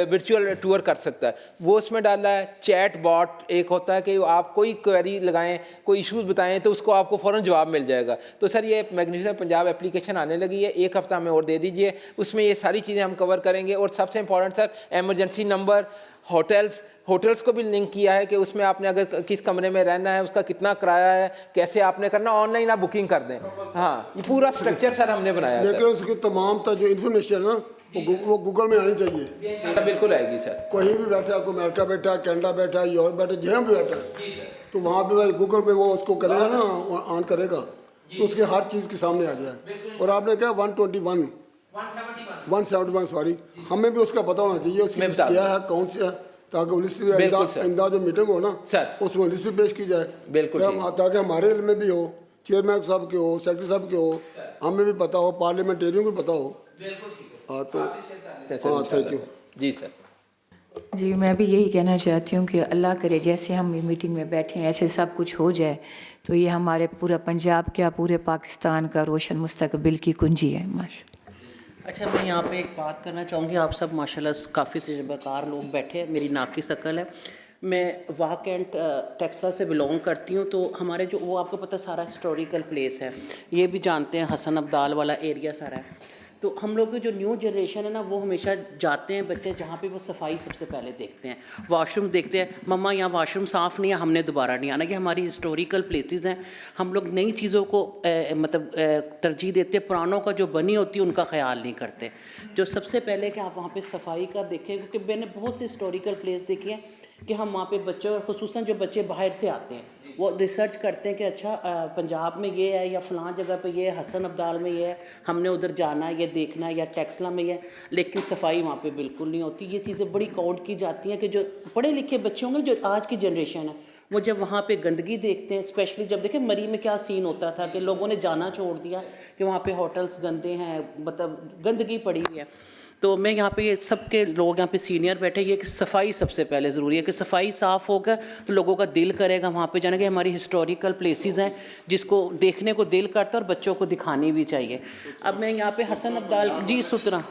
वर्चुअल टूर कर सकता है, वो उसमें डाला है। चैट बॉट एक होता है कि आप कोई क्वेरी लगाएं, कोई इश्यूज़ बताएं तो उसको आपको फ़ौरन जवाब मिल जाएगा। तो सर ये मैग्निफिसेंट पंजाब एप्लीकेशन आने लगी है, 1 हफ़्ता हमें और दे दीजिए, उसमें ये सारी चीज़ें हम कवर करेंगे। और सबसे important sir, emergency number, hotels को भी लिंक किया है कि उसमें आपने अगर किस कमरे में रहना है, उसका कितना किराया है, कैसे आपने करना, ऑनलाइन आप बुकिंग कर दें। हाँ, ये पूरा स्ट्रक्चर सर हमने बनाया है। लेकिन उसकी तमाम जो इन्फॉर्मेशन है ना वो गूगल में आनी चाहिए। बिल्कुल आएगी सर। कोई भी बैठा है, कोई अमेरिका बैठा है, कनाडा बैठा है, यूरोप बैठा है, जहाँ भी बैठा है, तो वहाँ पे गूगल पे वो उसको करेगा ना, ऑन करेगा तो उसके हर चीज़ के सामने आ जाए। और आपने कहा 171 सॉरी, हमें भी उसका पता होना चाहिए उसकी लिस्ट क्या है, कौन सी है, ताकि लिस्ट भी इंदा जो मीटिंग हो ना उसमें लिस्ट भी पेश की जाए, ताकि हमारे इल्म में भी हो, चेयरमैन साहब के हो, सेक्रेटरी साहब के हो, हमें भी पता हो, पार्लियामेंटेरियन को भी पता हो। हाँ तो हाँ, थैंक यू जी सर। जी, मैं भी यही कहना चाहती हूँ कि अल्लाह करे जैसे हम मीटिंग में बैठे हैं ऐसे सब कुछ हो जाए तो ये हमारे पूरा पंजाब क्या पूरे पाकिस्तान का रोशन मुस्तकबिल की कुंजी है। माशा। अच्छा, मैं यहाँ पे एक बात करना चाहूँगी। आप सब माशाल्लाह काफ़ी तजर्बाकार लोग बैठे हैं, मेरी नाक की शक्ल है। मैं वाह कैंट टेक्सला से बिलोंग करती हूँ, तो हमारे जो वो आपको पता सारा हिस्टोरिकल प्लेस है, ये भी जानते हैं, हसन अब्दाल वाला एरिया सारा है। तो हम लोग की जो न्यू जनरेशन है ना, वो हमेशा जाते हैं बच्चे जहाँ पे वो सफाई सबसे पहले देखते हैं, वॉशरूम देखते हैं, मम्मा यहाँ वॉशरूम साफ़ नहीं है, हमने दोबारा नहीं आना। ये हमारी हिस्टोरिकल प्लेसेस हैं, हम लोग नई चीज़ों को तरजीह देते, पुरानों का जो बनी होती है उनका ख्याल नहीं करते। जो सबसे पहले कि आप वहाँ पर सफाई का देखें, क्योंकि मैंने बहुत से हिस्टोरिकल प्लेस देखे हैं कि हम वहाँ पे बच्चों और ख़ुसूसन जो बच्चे बाहर से आते हैं वो रिसर्च करते हैं कि अच्छा पंजाब में ये है या फ़लाँ जगह पे ये है, हसन अब्दाल में ये है, हमने उधर जाना है, ये देखना है, या टेक्सला में ये है, लेकिन सफाई वहाँ पे बिल्कुल नहीं होती। ये चीज़ें बड़ी काउंट की जाती हैं कि जो पढ़े लिखे बच्चे होंगे, जो आज की जनरेशन है, वो जब वहाँ पे गंदगी देखते हैं, स्पेशली जब देखें मरी में क्या सीन होता था कि लोगों ने जाना छोड़ दिया कि वहाँ पे होटल्स गंदे हैं, मतलब गंदगी पड़ी हुई है। तो मैं यहाँ पे ये सबके लोग यहाँ पे सीनियर बैठे, ये कि सफाई सबसे पहले ज़रूरी है कि सफाई साफ़ होगा तो लोगों का दिल करेगा वहाँ पे जाने के। हमारी हिस्टोरिकल प्लेसेस हैं जिसको देखने को दिल करता है और बच्चों को दिखानी भी चाहिए। अब मैं यहाँ पे हसन अब्दाल जी सुतरा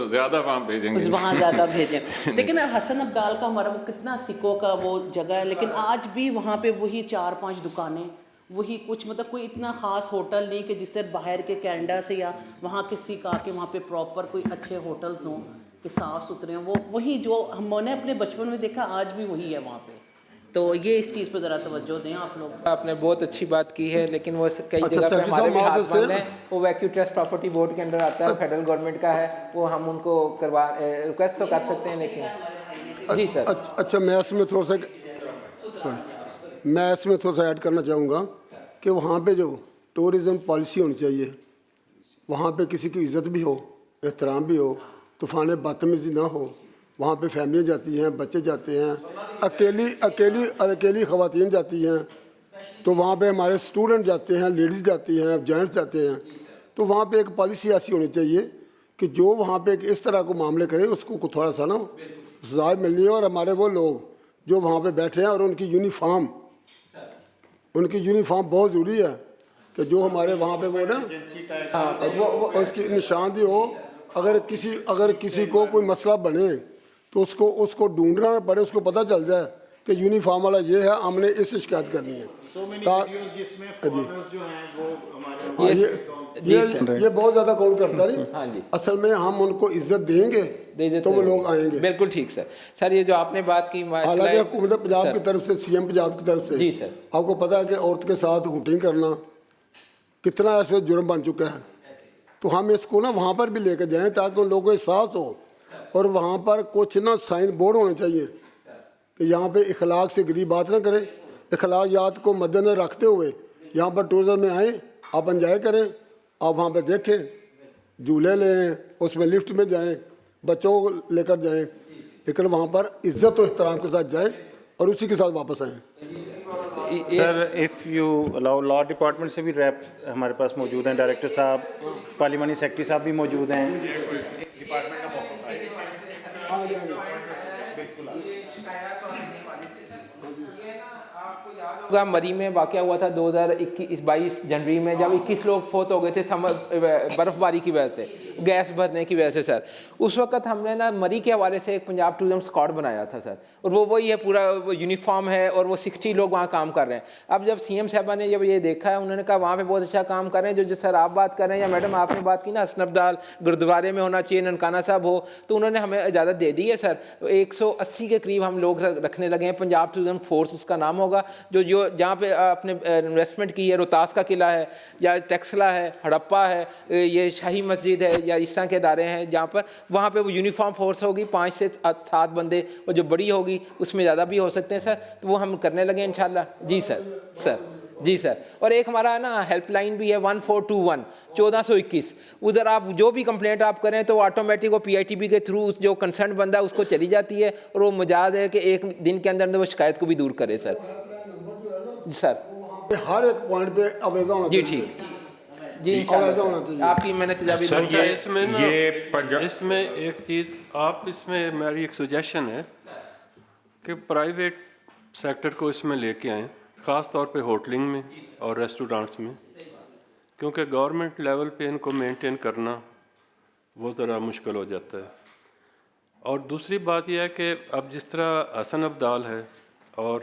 ज़्यादा वहाँ भेजेंगे, वहाँ ज़्यादा भेजें। लेकिन हसन अब्दाल का हमारा वो कितना सिक्कों का वो जगह है, लेकिन आज भी वहाँ पे वही 4-5 दुकानें, वही कुछ, मतलब कोई इतना ख़ास होटल नहीं कि जिससे बाहर के कनाडा से या वहाँ किसी का के वहाँ पे प्रॉपर कोई अच्छे होटल्स हों कि साफ़ सुथरे हों। वो वही जो हमने अपने बचपन में देखा आज भी वही है वहाँ पे। तो ये इस चीज़ पर ज़रा तवज्जो दें आप लोग। आपने बहुत अच्छी बात की है, लेकिन वो कई अच्छा, जगह पे सेक्रेटरी हमारे साहब, भी हाथ माज़रत से- बंद हैं। वो वैक्यू ट्रस्ट प्रॉपर्टी बोर्ड के अंडर आता है, फेडरल गवर्नमेंट का है, वो हम उनको करवा रिक्वेस्ट तो कर सकते हैं, लेकिन जी सर। अच्छा, मैं इसमें थोड़ा सा ऐड करना चाहूँगा कि वहाँ पे जो टूरिज़म पॉलिसी होनी चाहिए, वहाँ पे किसी की इज़्ज़त भी हो, एहतराम भी हो, तूफ़ान बदतमीज़ी ना हो। वहाँ पे फैमिलियाँ जाती हैं, बच्चे जाते हैं, अकेली ख़वातीन जाती हैं, तो वहाँ पे हमारे स्टूडेंट जाते हैं, लेडीज़ जाती हैं, जेंट्स जाते हैं। तो वहाँ पे एक पॉलिसी ऐसी होनी चाहिए कि जो वहाँ पे एक इस तरह को मामले करे उसको थोड़ा सा ना सजा मिलनी है। और हमारे वो लोग जो वहाँ पे बैठे हैं और उनकी यूनिफॉर्म बहुत ज़रूरी है कि जो हमारे वहाँ पे वो ना उसकी निशानदेही हो। अगर किसी को कोई मसला बने तो उसको ढूंढना ना पड़े, उसको पता चल जाए कि यूनिफॉर्म वाला ये है, हमने इससे शिकायत करनी है। ये बहुत ज़्यादा काउंट करता नहीं। हाँ जी, असल में हम उनको इज्जत देंगे तो वो लोग आएंगे। बिल्कुल ठीक सर। सर ये जो आपने बात की, हालांकि हुकूमत पंजाब की तरफ से, सीएम पंजाब की तरफ से जी सर, आपको पता है कि औरत के साथ हुटिंग करना कितना ऐसे जुर्म बन चुका है। तो हम इसको ना वहाँ पर भी लेकर जाएं ताकि उन लोगों को एहसास हो। और वहाँ पर कुछ ना साइन बोर्ड होने चाहिए कि यहाँ पे इखलाक से गिरी बात ना करें। इखलाकियात को मद्देनजर रखते हुए यहाँ पर टूरिज्म में आएँ, आप एंजॉय करें, आप वहाँ पे देखें, झूले लें, उसमें लिफ्ट में जाएं, बच्चों को लेकर जाएं, लेकिन वहाँ पर इज़्ज़त और एहतराम के साथ जाएं और उसी के साथ वापस आएँ। Sir, if you allow, law department से भी रैप हमारे पास मौजूद हैं, डायरेक्टर साहब, पार्लिमानी सेक्रेटरी साहब भी मौजूद हैं। मरी में वाक़या हुआ था 2021-22 जनवरी में, जब 21 लोग फोत हो गए थे बर्फ़बारी की वजह से, गैस भरने की वजह से सर। उस वक्त हमने ना मरी के हवाले से एक पंजाब टूरिज्म स्क्वाड बनाया था सर, और वो वही है, पूरा यूनिफॉर्म है और वो 60 लोग वहाँ काम कर रहे हैं। अब जब सीएम साहबा ने जब ये देखा है, उन्होंने कहा वहाँ पे बहुत अच्छा काम कर रहे हैं, जो सर आप बात कर रहे हैं या मैडम आपने बात की ना, हसनबदाल गुरुद्वारे में होना चाहिए, ननकाना साहब हो, तो उन्होंने हमें इजाज़त दे दी है सर। 180 के करीब हम लोग रखने लगे हैं। पंजाब टूरिज्म फोर्स उसका नाम होगा, जो जहाँ पे आपने इन्वेस्टमेंट की है, रोहतास का किला है या टेक्सला है, हड़प्पा है, ये शाही मस्जिद है या इस तरह के इदारे हैं जहाँ पर, वहाँ पे वो यूनिफॉर्म फोर्स होगी, 5 से 7 बंदे, और जो बड़ी होगी उसमें ज़्यादा भी हो सकते हैं सर। तो वो हम करने लगे इंशाल्लाह। जी सर जी सर। और एक हमारा ना हेल्पलाइन भी है 1421 1421, उधर आप जो भी कंप्लेंट आप करें तो ऑटोमेटिक वो पीआईटीबी के थ्रू जो कंसर्न बंदा है उसको चली जाती है, और वो मजाज है कि एक दिन के अंदर वो शिकायत को भी दूर करे सर। सर हर एक पॉइंट पे अवेजा होना जी, चाहिए। ठीक जी, अवेजा होना चाहिए। आपकी मैंने तजाबी इसमें एक चीज़ आप, इसमें मेरी एक सजेशन है कि प्राइवेट सेक्टर को इसमें लेके आएँ, ख़ास तौर पे होटलिंग में और रेस्टोरेंट्स में, क्योंकि गवर्नमेंट लेवल पे इनको मेंटेन करना वो ज़रा मुश्किल हो जाता है। और दूसरी बात यह है कि अब जिस तरह हसन अब्दाल है और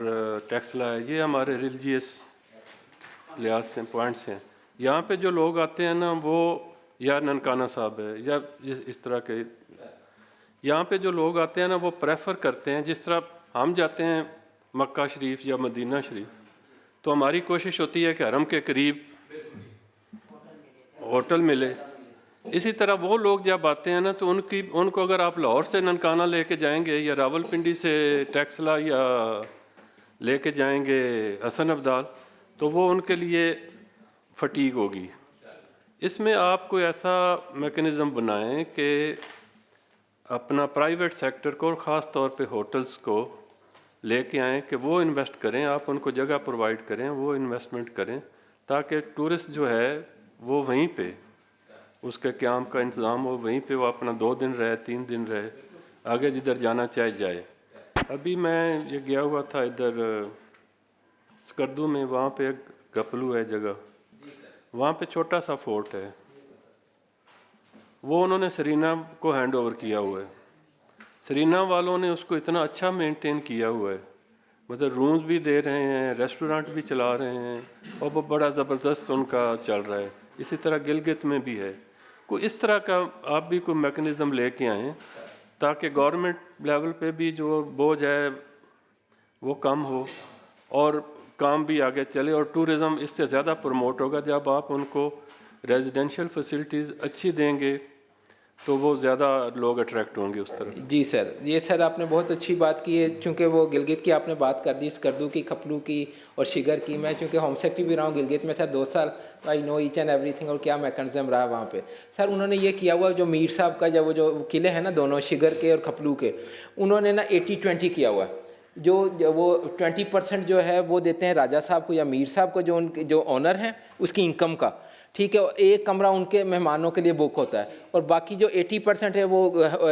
टेक्सला है, ये हमारे रिलीजियस लिहाज से पॉइंट्स हैं। यहाँ पे जो लोग आते हैं ना, वो या ननकाना साहब है या इस तरह के, यहाँ पे जो लोग आते हैं ना, वो प्रेफर करते हैं, जिस तरह हम जाते हैं मक्का शरीफ या मदीना शरीफ, तो हमारी कोशिश होती है कि हरम के करीब होटल मिले। इसी तरह वो लोग जब आते हैं ना, तो उनको अगर आप लाहौर से ननकाना लेके जाएंगे या रावलपिंडी से टेक्सला या लेके जाएंगे हसन अब्दाल, तो वो उनके लिए फटीक होगी। इसमें आप कोई ऐसा मेकनिज़म बनाएं कि अपना प्राइवेट सेक्टर को और ख़ास तौर पे होटल्स को लेके आएँ कि वो इन्वेस्ट करें, आप उनको जगह प्रोवाइड करें, वो इन्वेस्टमेंट करें, ताकि टूरिस्ट जो है वो वहीं पे उसके क़याम का इंतज़ाम हो, वहीं पे वो अपना 2 दिन रहे, 3 दिन रहे, आगे जिधर जाना चाहे जाए। अभी मैं ये गया हुआ था इधर स्कर्दू में, वहाँ पे एक गपलू है जगह, वहाँ पे छोटा सा फोर्ट है, वो उन्होंने सरीना को हैंड ओवर किया हुआ है। सरीना वालों ने उसको इतना अच्छा मेंटेन किया हुआ है, मतलब रूम्स भी दे रहे हैं, रेस्टोरेंट भी चला रहे हैं, और वो बड़ा ज़बरदस्त उनका चल रहा है। इसी तरह गिलगित में भी है। कोई इस तरह का आप भी कोई मैकेनिज़्म लेके आएँ ताकि गवर्नमेंट लेवल पे भी जो बोझ है वो कम हो और काम भी आगे चले, और टूरिज़म इससे ज़्यादा प्रमोट होगा जब आप उनको रेजिडेंशियल फैसिलिटीज़ अच्छी देंगे तो वो ज़्यादा लोग अट्रैक्ट होंगे उस तरफ। जी सर, ये सर आपने बहुत अच्छी बात की है, चूँकि वो गिलगित की आपने बात कर दी, स्कर्दू की, खपलू की और शिगर की। मैं चूँकि होम सेक्रेटरी भी रहा हूँ गिलगित में सर 2 साल, I know each and everything और क्या मैकेनिज्म रहा वहाँ पे। सर उन्होंने ये किया हुआ जो मीर साहब का जब वो जो किले हैं ना दोनों, शिगर के और खपलू के, उन्होंने ना 80-20 किया हुआ है। जो वो 20% जो है वो देते हैं राजा साहब को या मीर साहब को, जो उनके जो ऑनर हैं उसकी इनकम का, ठीक है। एक कमरा उनके मेहमानों के लिए बुक होता है, और बाकी जो 80% है वो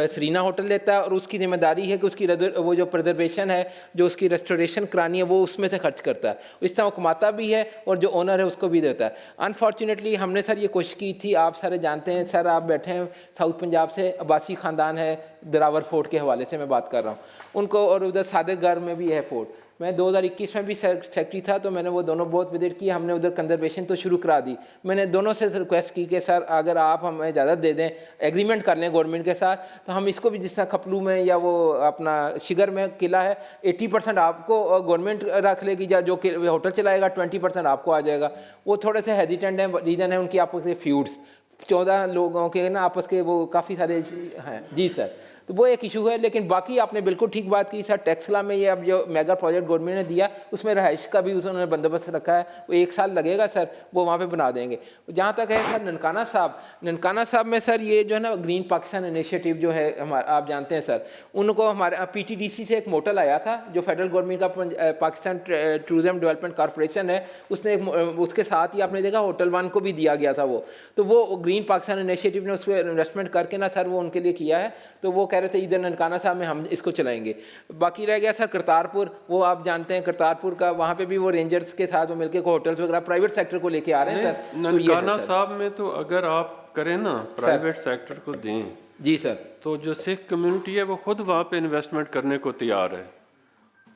सरीना होटल लेता है, और उसकी जिम्मेदारी है कि उसकी वो जो प्रिजर्वेशन है, जो उसकी रेस्टोरेशन करानी है, वो उसमें से खर्च करता है। इस तरह वो कमाता भी है और जो ओनर है उसको भी देता है। अनफॉर्चुनेटली हमने सर ये कोशिश की थी, आप सारे जानते हैं सर, आप बैठे हैं साउथ पंजाब से, अब्बासी ख़ानदान है, दिरावर फोर्ट के हवाले से मैं बात कर रहा हूँ उनको, और उधर सादतगढ़ में भी है फोर्ट। मैं 2021 में भी सेक्रेटरी था, तो मैंने वो दोनों बहुत विजिट किए, हमने उधर कंजर्वेशन तो शुरू करा दी। मैंने दोनों से रिक्वेस्ट की कि सर अगर आप हमें इजाज़त दे दें, एग्रीमेंट कर लें गवर्नमेंट के साथ, तो हम इसको भी, जिस तरह खपलू में या वो अपना शिगर में किला है, 80% आपको गवर्नमेंट रख लेगी, या जो होटल चलाएगा 20% आपको आ जाएगा। वो थोड़े से हेजिटेंट हैं, रीज़न है उनकी आपस के फ्यूड्स, 14 लोगों के ना आपस के वो काफ़ी सारे हैं। जी सर, तो वो एक इशू है। लेकिन बाकी आपने बिल्कुल ठीक बात की सर, टेक्सला में ये अब जो मेगा प्रोजेक्ट गवर्नमेंट ने दिया, उसमें रहाइश का भी उन्होंने बंदोबस्त रखा है, वो 1 साल लगेगा सर, वो वहाँ पे बना देंगे। जहाँ तक है सर ननकाना साहब में सर, ये जो है ना ग्रीन पाकिस्तान इनिशिएटिव जो है हमारा, आप जानते हैं सर, उनको हमारे PTDC से एक मोटल आया था, जो फेडरल गवर्नमेंट का पाकिस्तान टूरिज्म डेवलपमेंट कॉरपोरेशन है, उसने उसके साथ ही आपने देखा होटल 1 को भी दिया गया था वो, तो वो ग्रीन पाकिस्तान इनिशिएटिव ने उस पर इन्वेस्टमेंट करके ना सर वो उनके लिए किया है, तो वो कह रहे थे इधर ननकाना साहब में हम इसको चलाएंगे। बाकी रह गया सर करतारपुर, वो आप जानते हैं करतारपुर का, वहाँ पे भी वो रेंजर्स के साथ वो मिलके को होटल्स वगैरह प्राइवेट सेक्टर को लेके आ रहे हैं सर। ननकाना साहब में तो अगर आप करें ना, प्राइवेट सेक्टर को दें, जी सर, तो जो सिख कम्युनिटी है वो खुद वहाँ पे इन्वेस्टमेंट करने को तैयार है।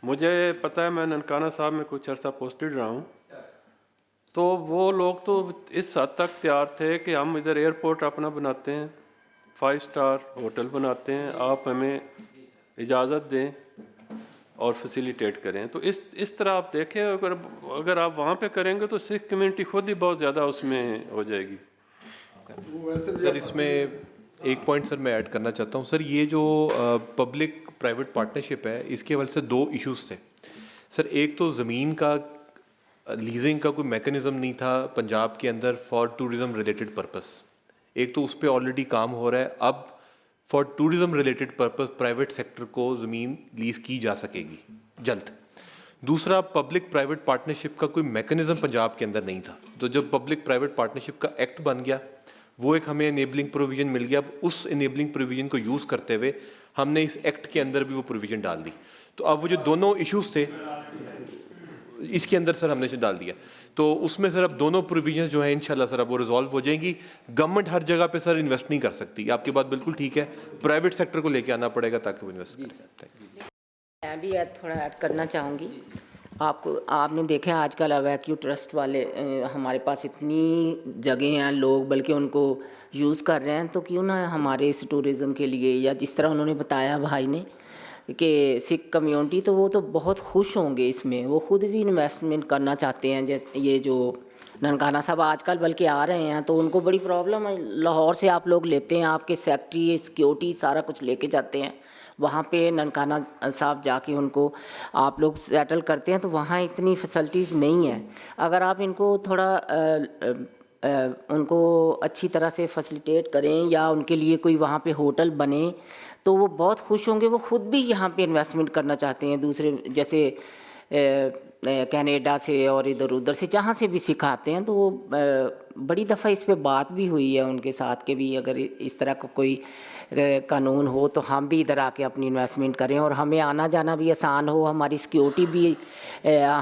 मुझे पता है, मैं ननकाना साहब में कुछ अर्सा पोस्टेड रहा हूँ, तो वो लोग तो इस हद तक तैयार थे कि हम इधर एयरपोर्ट अपना बनाते हैं, 5 स्टार होटल बनाते हैं, आप हमें इजाज़त दें और फैसिलिटेट करें। तो इस तरह आप देखें, अगर आप वहाँ पे करेंगे तो सिख कम्युनिटी खुद ही बहुत ज़्यादा उसमें हो जाएगी। सर इसमें एक पॉइंट सर मैं ऐड करना चाहता हूँ सर, ये जो पब्लिक प्राइवेट पार्टनरशिप है, इसके हवाले से 2 इश्यूज़ थे सर। एक तो ज़मीन का लीजिंग का कोई मैकेनिज़्म नहीं था पंजाब के अंदर फॉर टूरिज़म रिलेटेड पर्पस, एक तो उस पर ऑलरेडी काम हो रहा है। अब for tourism related purpose private sector को ज़मीन लीज की जा सकेगी जल्द। दूसरा, पब्लिक प्राइवेट पार्टनरशिप का कोई मैकेनिज़्म पंजाब के अंदर नहीं था, तो जब पब्लिक प्राइवेट पार्टनरशिप का एक्ट बन गया, वो एक हमें इनेबलिंग प्रोविज़न मिल गया। अब उस इनेबलिंग प्रोविज़न को यूज़ करते हुए हमने इस एक्ट के अंदर भी वो प्रोविज़न डाल दी। तो अब वो जो दोनों इश्यूज़ थे इसके अंदर सर हमने डाल दिया, तो उसमें सर अब दोनों प्रोविजंस जो है इंशाल्लाह सर अब वो रिजॉल्व हो जाएंगी। गवर्नमेंट हर जगह पे सर इन्वेस्ट नहीं कर सकती, आपकी बात बिल्कुल ठीक है, प्राइवेट सेक्टर को लेके आना पड़ेगा ताकि वो इन्वेस्ट करें। मैं भी थोड़ा ऐड करना चाहूँगी। आपने देखा आजकल अवैक्यू ट्रस्ट वाले हमारे पास इतनी जगह हैं, लोग बल्कि उनको यूज़ कर रहे हैं, तो क्यों ना हमारे इस टूरिज़म के लिए, या जिस तरह उन्होंने बताया भाई ने कि सिख कम्युनिटी, तो वो तो बहुत खुश होंगे इसमें, वो खुद भी इन्वेस्टमेंट करना चाहते हैं। जैसे ये जो ननकाना साहब आजकल बल्कि आ रहे हैं, तो उनको बड़ी प्रॉब्लम है, लाहौर से आप लोग लेते हैं, आपके सेक्रेटरी सिक्योरिटी सारा कुछ लेके जाते हैं, वहाँ पे ननकाना साहब जाके उनको आप लोग सेटल करते हैं, तो वहाँ इतनी फैसिलिटीज़ नहीं है। अगर आप इनको थोड़ा उनको अच्छी तरह से फैसिलिटेट करें, या उनके लिए कोई वहाँ पे होटल बने, तो वो बहुत खुश होंगे। वो ख़ुद भी यहाँ पे इन्वेस्टमेंट करना चाहते हैं, दूसरे जैसे कनाडा से और इधर उधर से जहाँ से भी सिखाते हैं, तो वो बड़ी दफ़ा इस पे बात भी हुई है उनके साथ के भी, अगर इस तरह का कोई कानून हो तो हम भी इधर आके अपनी इन्वेस्टमेंट करें, और हमें आना जाना भी आसान हो, हमारी सिक्योरिटी भी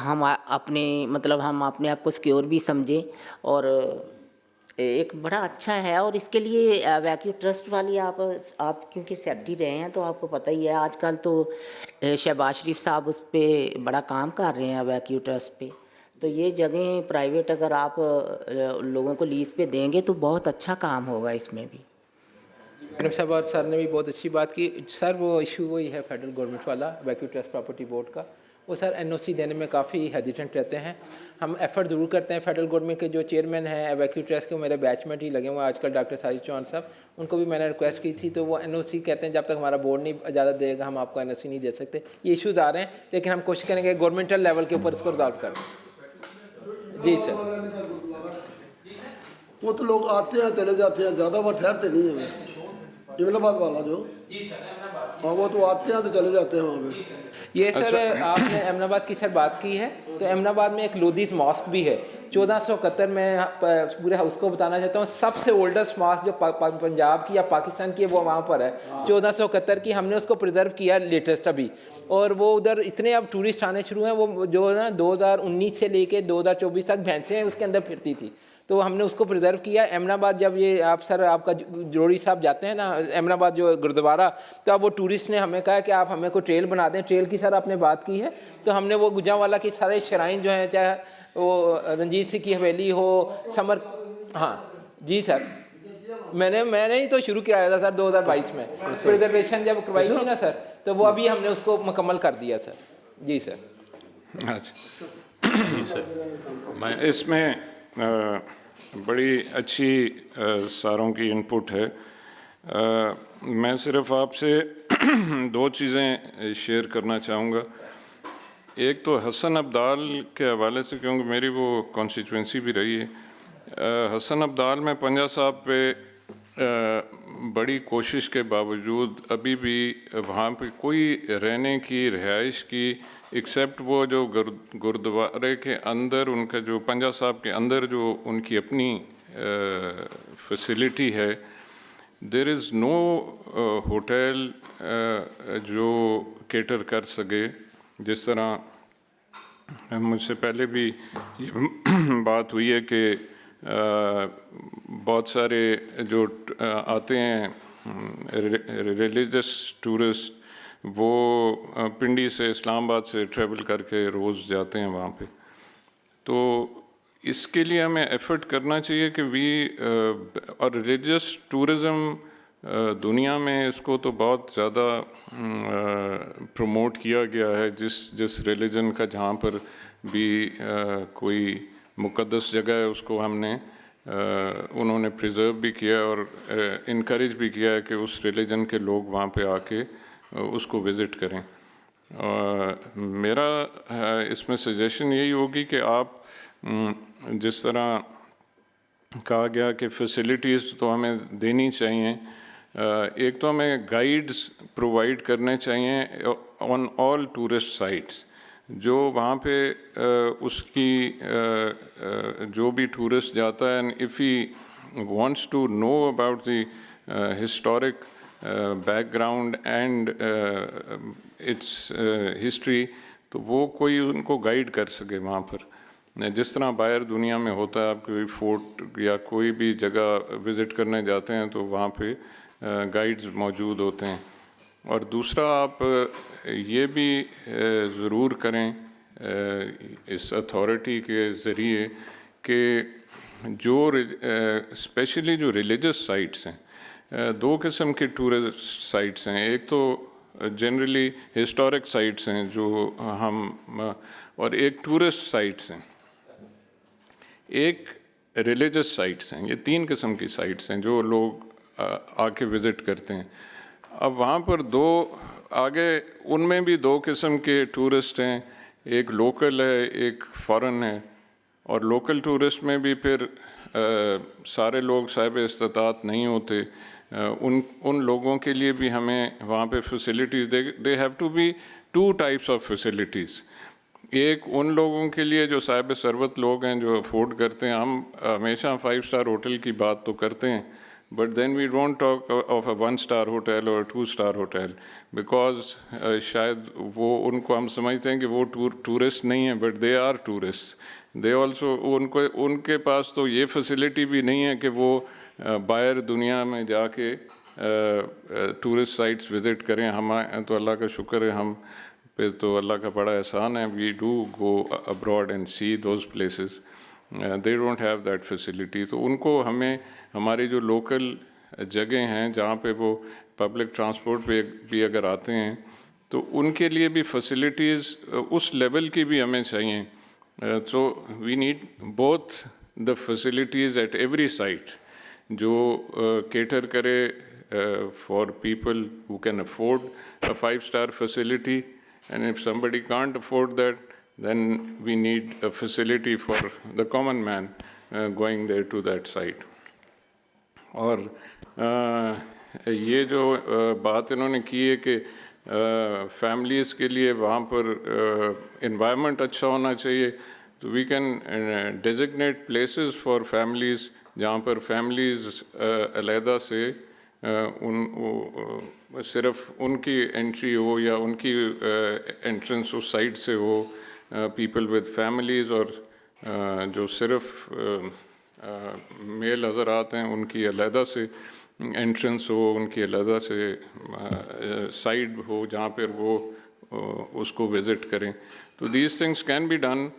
हम अपने मतलब हम अपने आप को सिक्योर भी समझें, और एक बड़ा अच्छा है। और इसके लिए वैक्यू ट्रस्ट वाली आप क्योंकि सेक्रेटरी रहे हैं, तो आपको पता ही है आजकल तो शहबाज शरीफ साहब उस पर बड़ा काम कर रहे हैं वैक्यू ट्रस्ट पे, तो ये जगह प्राइवेट अगर आप लोगों को लीज पे देंगे तो बहुत अच्छा काम होगा इसमें भी। मैडम साहब और सर ने भी बहुत अच्छी बात की सर। वो इशू वही है फेडरल गवर्नमेंट वाला वैक्यू ट्रस्ट प्रॉपर्टी बोर्ड का, वो सर एनओसी देने में काफ़ी हेजिटेंट रहते हैं। हम एफर्ट ज़रूर करते हैं। फेडरल गवर्नमेंट के जो चेयरमैन हैं एवैक्यू ट्रस्ट के, मेरे बैचमेट ही लगे हुए आजकल, डॉक्टर साजिद चौहान साहब, उनको भी मैंने रिक्वेस्ट की थी, तो वो एनओसी कहते हैं जब तक हमारा बोर्ड नहीं इजाज़त देगा हम आपको एनओसी नहीं दे सकते। ये इश्यूज़ आ रहे हैं, लेकिन हम कोशिश करेंगे गवर्नमेंटल लेवल के ऊपर इसको रिजॉल्व करें। जी सर। वो तो लोग आते हैं चले जाते हैं, ज़्यादा वो ठहरते नहीं हैं। इमलाबाद वाला जो, हाँ वो तो आते हैं तो चले जाते हैं वहाँ पे। ये सर आपने अहमदाबाद की सर बात की है, तो अहमदाबाद में एक लोदीज मॉस्क भी है 1471 में। पूरे हाउस को बताना चाहता हूँ, सबसे ओल्डेस्ट मॉस्क जो पंजाब की या पाकिस्तान की है वो वहाँ पर है, 1471 की। हमने उसको प्रिजर्व किया लेटेस्ट अभी, और वो उधर इतने अब टूरिस्ट आने शुरू हैं। वो जो ना 2019 से लेके 2024 तक भैंसें उसके अंदर फिरती थी, तो हमने उसको प्रिजर्व किया। अहमदाबाद जब ये आप सर आपका जोड़ी साहब जाते हैं ना अहमदाबाद जो गुरुद्वारा, तो अब वो टूरिस्ट ने हमें कहा कि आप हमें कोई ट्रेल बना दें। ट्रेल की सर आपने बात की है, तो हमने वो गुजरांवाला की सारे श्राइन जो हैं, चाहे वो रंजीत सिंह की हवेली हो, समर, हाँ जी सर, मैंने ही तो शुरू किया था सर 2022 में। प्रिजर्वेशन जब करवाई थी ना सर, तो वो अभी हमने उसको मुकम्मल कर दिया सर। जी सर। अच्छा जी सर, मैं इसमें बड़ी अच्छी सारों की इनपुट है। मैं सिर्फ आपसे दो चीज़ें शेयर करना चाहूँगा। एक तो हसन अब्दाल के हवाले से, क्योंकि मेरी वो कॉन्स्टिट्यूंसी भी रही है। हसन अब्दाल में पंजा साहब पे बड़ी कोशिश के बावजूद अभी भी वहाँ पे कोई रहने की, रिहाइश की, एक्सेप्ट वो जो गुरुद्वारे के अंदर उनका जो पंजा साहब के अंदर जो उनकी अपनी फैसिलिटी है, देयर इज़ नो होटल जो केटर कर सके। जिस तरह मुझसे पहले भी ये बात हुई है कि बहुत सारे जो आते हैं रिलीजियस टूरिस्ट, वो पिंडी से, इस्लामाबाद से ट्रैवल करके रोज़ जाते हैं वहाँ पे। तो इसके लिए हमें एफ़र्ट करना चाहिए कि और रिलीजियस टूरिज़म दुनिया में इसको तो बहुत ज़्यादा प्रमोट किया गया है। जिस रिलीजन का जहाँ पर भी कोई मुक़द्दस जगह है उसको हमने उन्होंने प्रिजर्व भी किया और इनकरेज भी किया है कि उस रिलीजन के लोग वहाँ पे आके उसको विज़िट करें। मेरा इसमें सजेशन यही होगी कि आप जिस तरह कहा गया कि फैसिलिटीज़ तो हमें देनी चाहिए, एक तो हमें गाइड्स प्रोवाइड करने चाहिए ऑन ऑल टूरिस्ट साइट्स। जो वहाँ पे उसकी जो भी टूरिस्ट जाता है, and if he wants to know about the historic background and its history, तो वो कोई उनको गाइड कर सके वहाँ पर। जिस तरह बाहर दुनिया में होता है, आप कोई फोर्ट या कोई भी जगह विज़िट करने जाते हैं तो वहाँ पे गाइड्स मौजूद होते हैं। और दूसरा, आप ये भी ज़रूर करें इस अथॉरिटी के ज़रिए कि जो स्पेशली जो रिलीजियस साइट्स हैं, दो किस्म के टूरिस्ट साइट्स हैं। एक तो जनरली हिस्टोरिक साइट्स हैं जो हम, और एक टूरिस्ट साइट्स हैं, एक रिलीजियस साइट्स हैं। ये तीन किस्म की साइट्स हैं जो लोग आके विज़िट करते हैं। अब वहाँ पर दो आगे उनमें भी दो किस्म के टूरिस्ट हैं, एक लोकल है, एक फ़ॉरेन है। और लोकल टूरिस्ट में भी फिर सारे लोग साहिब इस्तात नहीं होते। उन लोगों के लिए भी हमें वहाँ पे facilities they have to be two types of facilities. एक उन लोगों के लिए जो साहिब सरवत लोग हैं, जो अफोर्ड करते हैं। हम हमेशा 5 स्टार होटल की बात तो करते हैं, but then we don't talk of a 1 star hotel और 2 स्टार होटल, बिकॉज शायद वो उनको हम समझते हैं कि वो टूरिस्ट नहीं है, but they are tourist. They also उनके पास तो ये फैसिलिटी भी नहीं है कि वो बाहर दुनिया में जाके टूरिस्ट साइट्स विज़िट करें। हमारे तो अल्लाह का शुक्र है, हम पे तो अल्लाह का बड़ा एहसान है। We do go abroad and see those places, they don't have that facility. तो उनको हमें हमारी जो लोकल जगह हैं जहाँ पे वो पब्लिक ट्रांसपोर्ट पे भी अगर आते हैं तो उनके लिए भी फैसिलिटीज़ उस लेवल की भी हमें चाहिए. So we need both the facilities at every site जो cater करे for people who can afford a 5-star facility, and if somebody can't afford that, then we need a facility for the common man going there to that site. और ये जो बात इन्होंने की है कि फैमिलीज़ के लिए वहाँ पर environment अच्छा होना चाहिए, तो we can designate places for families जहाँ पर families अलहदा से सिर्फ उनकी एंट्री हो या उनकी एंट्रेंस उस साइड से हो, people with families, और जो सिर्फ मेल हज़रात हैं उनकी अलहदा से एंट्रेंस हो, उनकी अलहदा से साइड हो जहाँ पर वो उसको विज़िट करें. तो these things can be done,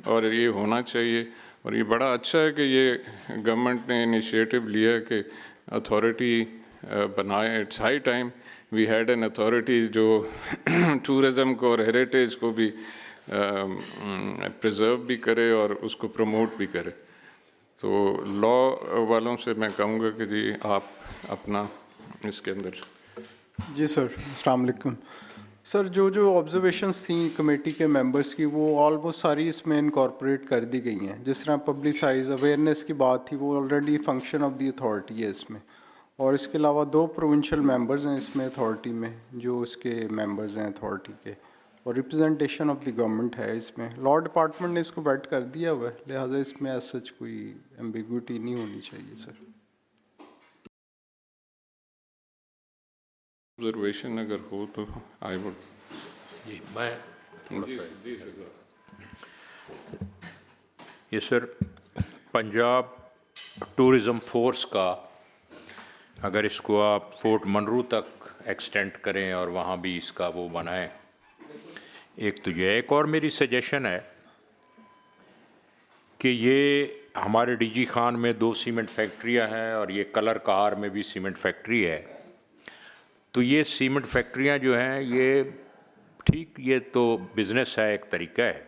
और ये होना चाहिए. और ये बड़ा अच्छा है कि ये गवर्नमेंट ने इनिशिएटिव लिया है कि अथॉरिटी बनाए. It's high time we had an authority जो टूरिज़म को और हेरिटेज को भी प्रिजर्व भी करे और उसको प्रमोट भी करे. तो लॉ वालों से मैं कहूँगा कि जी आप अपना इसके अंदर. जी सर, अस्सलाम वालेकुम सर. जो ऑब्जर्वेशंस थी कमेटी के मेंबर्स की, वो ऑलमोस्ट सारी इसमें इनकॉर्पोरेट कर दी गई हैं. जिस तरह पब्लिसाइज अवेयरनेस की बात थी, वो already function of the authority है इसमें. और इसके अलावा 2 प्रोविंशियल मेंबर्स हैं इसमें अथॉरिटी में, जो इसके मेंबर्स हैं अथॉरिटी के, और रिप्रेजेंटेशन ऑफ द गवर्नमेंट है इसमें. लॉ डिपार्टमेंट ने इसको वेट कर दिया हुआ है, लिहाजा इसमें एज सच कोई एम्बिग्विटी नहीं होनी चाहिए सर. ऑब्जर्वेशन अगर हो तो आई वुड. जी मैं जी सर. ये सर पंजाब टूरिज़म फोर्स का अगर इसको आप फोर्ट मनरू तक एक्सटेंड करें और वहाँ भी इसका वो बनाएं. एक तो ये, एक और मेरी सजेशन है कि ये हमारे डीजी खान में 2 सीमेंट फैक्ट्रियाँ हैं और ये कलर कहार में भी सीमेंट फैक्ट्री है. तो ये सीमेंट फैक्ट्रियाँ जो हैं ये ठीक, ये तो बिज़नेस है, एक तरीका है.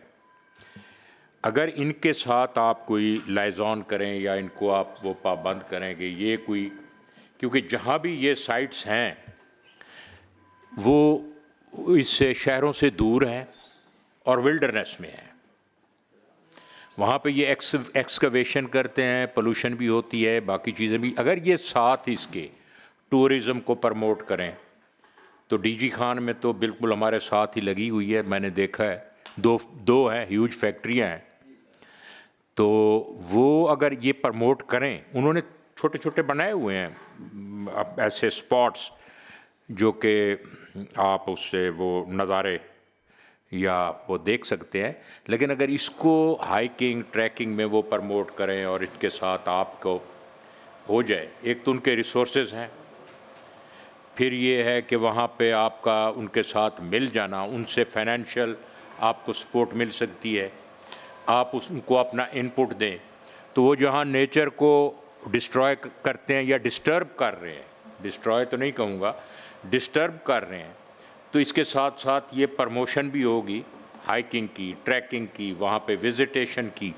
अगर इनके साथ आप कोई लाइजॉन करें या इनको आप वो पाबंद करें कि ये कोई, क्योंकि जहाँ भी ये साइट्स हैं वो इससे शहरों से दूर हैं और विल्डरनेस में हैं, वहाँ पे ये एक्सकवेशन करते हैं, पोल्यूशन भी होती है, बाकी चीज़ें भी. अगर ये साथ इसके टूरिज़म को प्रमोट करें तो डीजी खान में तो बिल्कुल हमारे साथ ही लगी हुई है. मैंने देखा है, दो हैं ह्यूज फैक्ट्रियाँ हैं. तो वो अगर ये प्रमोट करें, उन्होंने छोटे छोटे बनाए हुए हैं ऐसे स्पॉट्स जो कि आप उससे वो नज़ारे या वो देख सकते हैं. लेकिन अगर इसको हाइकिंग ट्रैकिंग में वो प्रमोट करें और इसके साथ आपको हो जाए, एक तो उनके रिसोर्सेज हैं, फिर ये है कि वहाँ पे आपका उनके साथ मिल जाना, उनसे फाइनेंशियल आपको सपोर्ट मिल सकती है, आप उनको अपना इनपुट दें. तो वो जहाँ नेचर को डिस्ट्रॉय करते हैं या डिस्टर्ब कर रहे हैं, डिस्ट्रॉय तो नहीं कहूँगा, डिस्टर्ब कर रहे हैं, तो इसके साथ साथ ये प्रमोशन भी होगी हाइकिंग की, ट्रैकिंग की, वहाँ पे विजिटेशन की.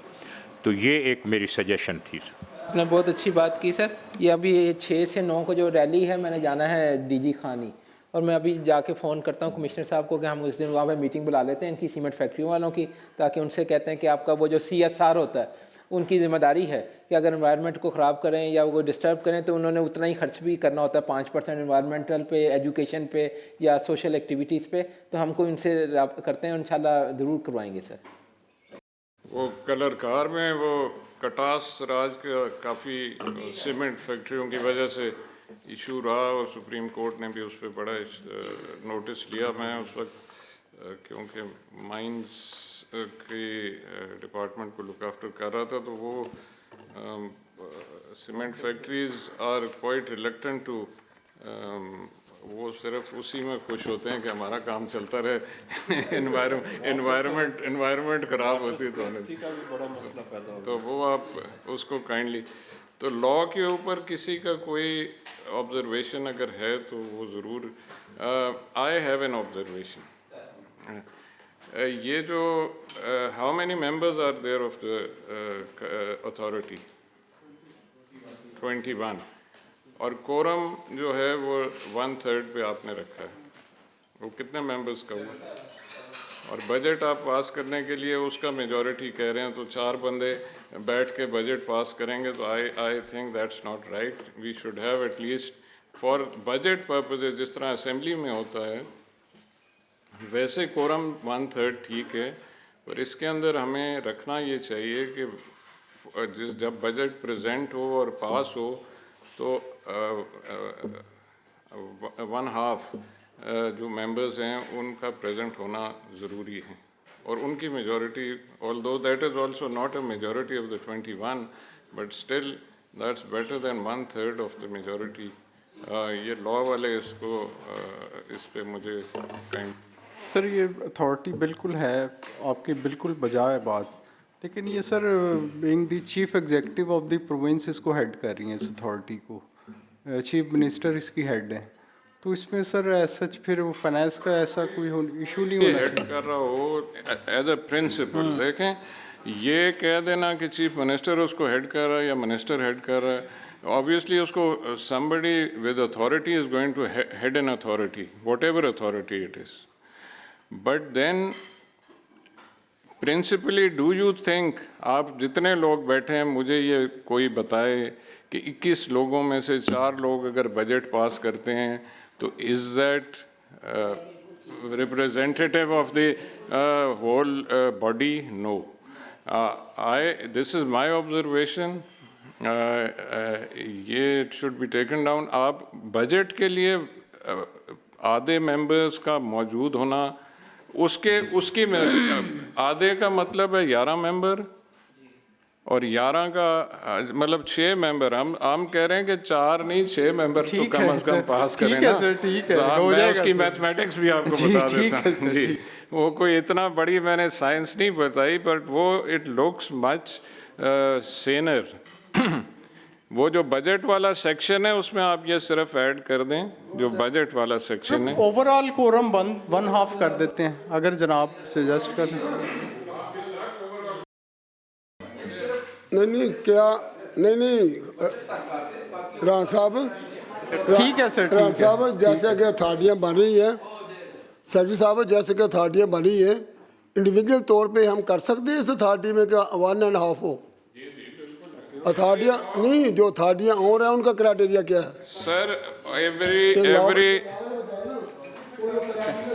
तो ये एक मेरी सजेशन थी. आपने बहुत अच्छी बात की सर. ये अभी 6 से 9 को जो रैली है, मैंने जाना है डीजी खानी, और मैं अभी जाके फ़ोन करता हूँ कमिश्नर साहब को कि हम उस दिन वहाँ पे मीटिंग बुला लेते हैं इनकी सीमेंट फैक्ट्री वालों की, ताकि उनसे कहते हैं कि आपका वो जो CSR होता है, उनकी ज़िम्मेदारी है कि अगर एनवायरनमेंट को ख़राब करें या वो डिस्टर्ब करें तो उन्होंने उतना ही खर्च भी करना होता है, 5% एनवायरमेंटल पे, एजुकेशन पे या सोशल एक्टिविटीज़ पे. तो हमको इनसे करते हैं, इंशाल्लाह ज़रूर करवाएंगे सर. वो कलर कार में वो कटास राज का काफ़ी सीमेंट फैक्ट्रियों की वजह से इशू रहा, और सुप्रीम कोर्ट ने भी उस पर बड़ा नोटिस लिया. मैं उस वक्त क्योंकि माइंस की डिपार्टमेंट को लुक आफ्टर कर रहा था, तो वो cement factories are quite reluctant to, वो सिर्फ उसी में खुश होते हैं कि हमारा काम चलता रहे. एनवायरनमेंट ख़राब होती तो वो आप उसको काइंडली. तो लॉ के ऊपर किसी का कोई ऑब्जर्वेशन अगर है तो वो ज़रूर, आई हैव एन ऑब्जर्वेशन। ये जो how many members are there of the authority? 21, और कोरम जो है वो 1/3 पे आपने रखा है, वो कितने मेंबर्स का हुआ? और बजट आप पास करने के लिए उसका मेजॉरिटी कह रहे हैं, तो 4 बंदे बैठ के बजट पास करेंगे, तो I think that's not right. We should have at least for budget purposes, जिस तरह असेंबली में होता है वैसे कोरम 1/3 ठीक है, पर इसके अंदर हमें रखना ये चाहिए कि जब बजट प्रेजेंट हो और पास हो तो 1/2 जो मेंबर्स हैं उनका प्रेजेंट होना ज़रूरी है, और उनकी majority, although that is also not a majority of the 21, but still that's better than 1/3 of the majority. ये लॉ वाले इसको इस पे मुझे काइंड। सर ये अथॉरिटी बिल्कुल है आपकी, बिल्कुल बजा है बात, लेकिन ये sir being the chief executive of the province इसको हेड कर रही हैं, इस अथॉरिटी को चीफ मिनिस्टर इसकी हेड है, तो इसमें सर सच फिर वो फाइनेंस का ऐसा कोई इशू नहीं होना हेड कर रहा हो एज अ प्रिंसिपल। देखें, ये कह देना कि चीफ मिनिस्टर उसको हेड कर रहा है या मिनिस्टर हेड कर रहा है, obviously उसको somebody with authority is going to head an authority, whatever authority it is. But then principally do you think, आप जितने लोग बैठे हैं मुझे ये कोई बताए कि 21 लोगों में से 4 लोग अगर बजट पास करते हैं तो is that representative of the whole body? No. This is my observation. ये it should be taken down. आप बजट के लिए आधे मेंबर्स का मौजूद होना, उसकी आधे का मतलब है 11 मेंबर, और 11 का मतलब 6 मेंबर। हम कह रहे हैं कि 4 नहीं 6 मेंबर तो कम से कम पास करें ना। ठीक है, तो मैं उसकी मैथमेटिक्स भी आपको बता देता हूँ जी। वो कोई इतना बड़ी मैंने साइंस नहीं बताई, बट वो इट लुक्स मच सेनर। वो जो बजट वाला सेक्शन है उसमें आप ये सिर्फ ऐड कर दें, जो बजट वाला सेक्शन है। ओवरऑल कोरम 1/2 कर देते हैं, अगर जनाब सजेस्ट कर। नहीं क्या, नहीं रान साहब, ठीक है सर, रान साहब जैसे कि अथॉरिटियाँ बन रही हैं, सेक्रेटरी साहब जैसे कि अथॉरिटियाँ बन रही हैं, इंडिविजुअल तौर पे हम कर सकते हैं इस अथॉरिटी में कि 1.5 हो? अथॉरिटियाँ नहीं, जो अथॉरिटियाँ और हैं उनका क्राइटेरिया क्या है? सर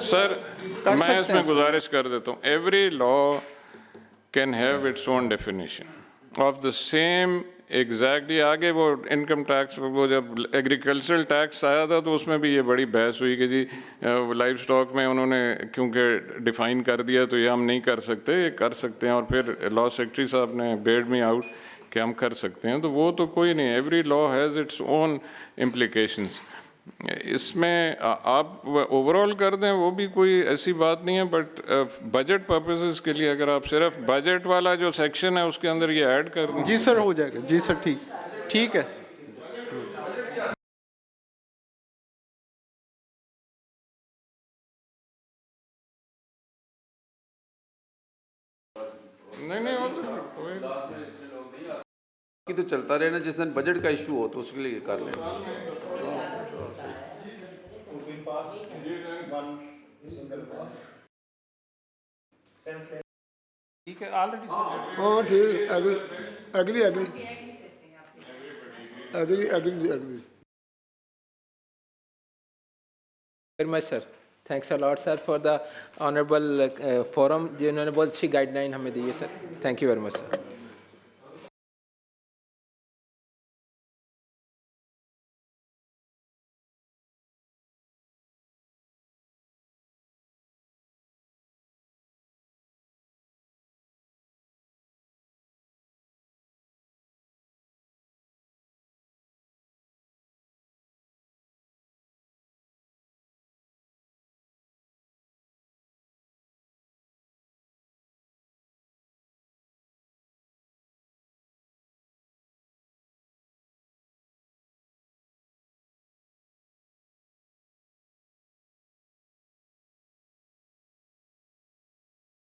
सर मैं इसमें गुजारिश कर देता हूँ, every law can have its own definition of the same exactly. आगे वो इनकम टैक्स, वो जब एग्रीकल्चरल टैक्स आया था तो उसमें भी ये बड़ी बहस हुई कि जी लाइव स्टॉक में उन्होंने क्योंकि डिफ़ाइन कर दिया तो ये हम नहीं कर सकते, ये कर सकते हैं, और फिर लॉ सेक्रेटरी साहब ने बेड मी आउट कि हम कर सकते हैं। तो वो तो कोई नहीं, every law has its own implications. इसमें आप ओवरऑल कर दें वो भी कोई ऐसी बात नहीं है, बट बजट पर्पसेस के लिए अगर आप सिर्फ बजट वाला जो सेक्शन है उसके अंदर ये ऐड कर दें। जी सर, हो जाएगा। जी सर, ठीक है। नहीं तो चलता रहे ना, जिस दिन बजट का इशू हो तो उसके लिए कर लें। ठीक है, ऑलरेडी सर। हाँ ठीक, agree. Very much sir, thanks a lot sir for the honourable forum जिन्होंने बहुत अच्छी गाइडलाइन हमें दी है sir. Thank you very much sir.